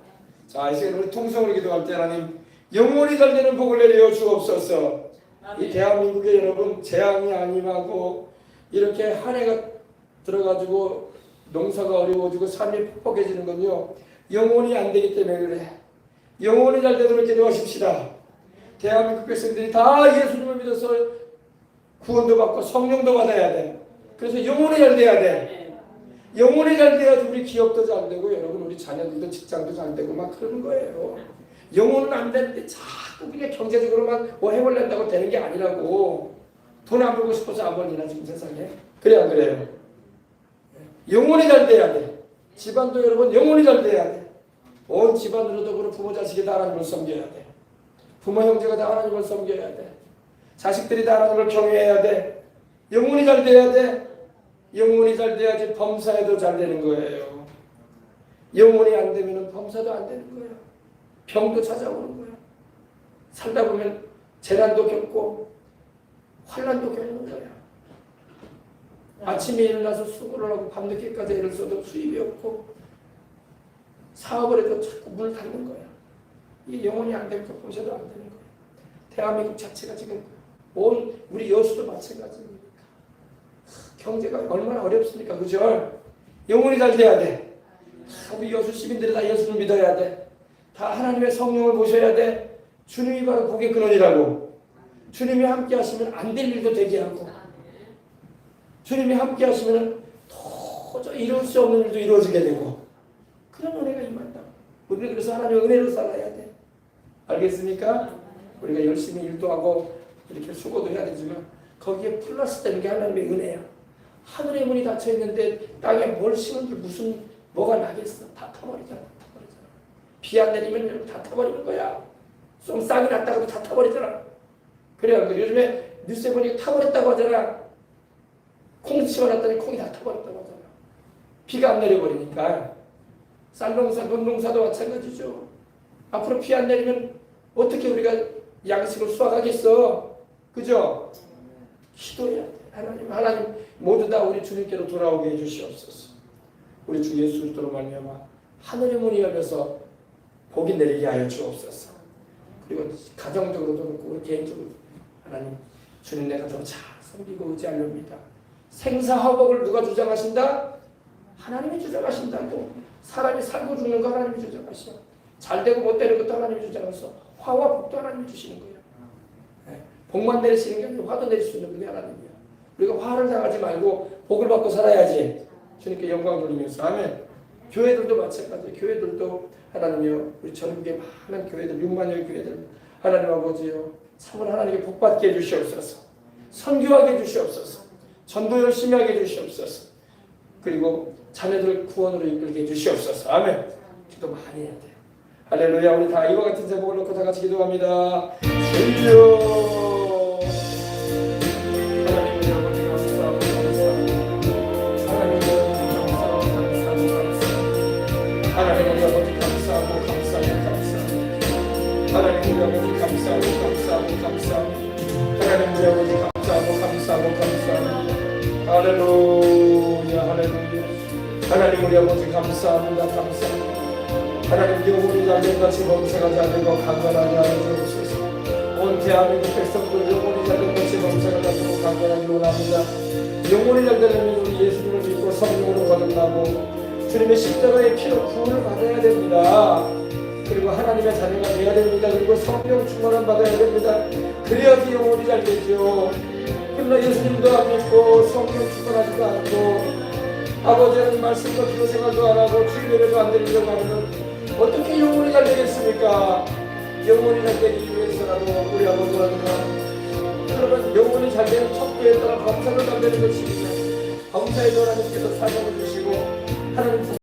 자, 이제 우리 통성으로 기도할 때 하나님 영원히 달리는 복을 내려 주옵소서. 이 대한민국에 여러분 재앙이 아님하고 이렇게 한 해가 들어가지고 농사가 어려워지고 삶이 퍽퍽해지는 건요 영원히 안 되기 때문에 그래. 영원히 잘 되도록 기도하십시다. 대한민국 백성들이 다 예수님을 믿어서 구원도 받고 성령도 받아야 돼. 그래서 영원히 잘 돼야 돼. 영원히 잘 돼야지 우리 기업도 잘 되고 여러분 우리 자녀들도 직장도 잘 되고 막 그러는 거예요. 영혼은 안 되는데 자꾸 그냥 경제적으로만 뭐 해볼 낸다고 되는 게 아니라고. 돈 안 벌고 싶어서 안 벌리나 지금 세상에. 그래 안 그래요? 영혼이 잘 돼야 돼. 집안도 여러분 영혼이 잘 돼야 돼. 온 집안으로도 그렇고 부모 자식이 다 하나님을 섬겨야 돼. 부모 형제가 다 하나님을 섬겨야 돼. 자식들이 다 하나님을 경외해야 돼. 영혼이 잘 돼야 돼. 영혼이 잘 돼야지 범사에도 잘 되는 거예요. 영혼이 안 되면 범사도 안 되는 거예요. 병도 찾아오는 거예요. 살다 보면 재난도 겪고 환난도 겪는 거예요. 아침에 일어나서 수고를 하고 밤늦게까지 일을 써도 수입이 없고 사업을 해도 자꾸 문을 닫는 거예요. 이 영혼이 안 되니까 범사도 안 되는 거예요. 대한민국 자체가 지금 온 우리 여수도 마찬가지입니다. 경제가 얼마나 어렵습니까? 그죠? 영혼이 잘 돼야 돼. 우리 여수 시민들이 다 예수를 믿어야 돼. 다 하나님의 성령을 모셔야 돼. 주님이 바로 복의 근원이라고. 주님이 함께 하시면 안 될 일도 되게 하고, 주님이 함께 하시면 도저히 이룰 수 없는 일도 이루어지게 되고, 그런 은혜가 임한다. 우리는 그래서 하나님의 은혜로 살아야 돼. 알겠습니까? 우리가 열심히 일도 하고 이렇게 수고도 해야 되지만 거기에 플러스 되는 게 하나님의 은혜야. 하늘의 문이 닫혀 있는데 땅에 뭘 심은들 무슨 뭐가 나겠어? 다 타버리잖아. 비 안 내리면 다 타버리는 거야. 좀 쌍이 났다고 다 타버리잖아. 그래요. 요즘에 뉴스에 보니까 타버렸다고 하잖아. 콩 심어놨더니 콩이 다 타버렸다고 하잖아. 비가 안 내려버리니까. 쌀농사, 논농사도 마찬가지죠. 앞으로 비 안 내리면 어떻게 우리가 양식을 수확하겠어? 그죠? 기도해야 돼. 하나님 모두 다 우리 주님께로 돌아오게 해주시옵소서. 우리 주 예수 그리스도로 말미암아 하늘의 문이 열려서 복이 내리게 하여 주옵소서. 그리고 가정적으로도 그렇고 우리 개인적으로 하나님 주님 내가 더 잘 섬기고 의지하렵니다. 생사화복을 누가 주장하신다? 하나님이 주장하신다고. 사람이 살고 죽는 거 하나님이 주장하셔. 잘 되고 못 되는 것도 하나님이 주장하셔. 화와 복도 하나님이 주시는 거예요. 네. 복만 내리시는 게 아니라 화도 내릴 수 있는 분이 하나님이야. 우리가 화를 당하지 말고 복을 받고 살아야지. 주님께 영광 돌리면서. 아멘. 교회들도 마찬가지예요. 교회들도 하나님이요, 우리 전국의 많은 교회들, 6만여 교회들, 하나님 아버지요, 참으로 하나님께 복받게 해주시옵소서. 선교하게 해주시옵소서. 전도 열심히 하게 해주시옵소서. 그리고 자녀들 구원으로 이끌게 해주시옵소서. 아멘. 기도 많이 해야 돼요. 할렐루야. 우리 다 이와 같은 제목을 놓고 다 같이 기도합니다. 주여. 하나님 우리 아버지 감사하고 하나님 우리 아버지 감사하고 하나님 우리 아버지 감사하고 할렐루야. 하나님 우리 아버지 감사합니다. 하나님 영혼이 잘된같이 범상하지 않는 것 강건하게 하여 주옵소서. 온 대한민국 백성들 영혼이 잘된같이 범상하지 않도록 강건하게 원합니다. 영혼이 잘되려면 우리 예수님을 믿고 성령으로 거듭나고 주님의 십자가의 피로 구원을 받아야 됩니다. 그리고 하나님의 자녀가 되어야 됩니다. 그리고 성령 충만함 받아야 됩니다. 그래야지 영혼이 잘 되죠. 그러나 예수님도 안 믿고 성령 충만하지도 않고 아버지는 말씀과 기도 생활도 안 하고 주일 예배도 안 드리려고 하면 어떻게 영혼이 잘 되겠습니까? 영혼이 잘 되기 위해서라도 우리 아버지라든가 그러면 영혼이 잘 되는 척도에 따라 범사를 만드는 것입니다. 범사의 하나님께서 사명을 주시고 하나님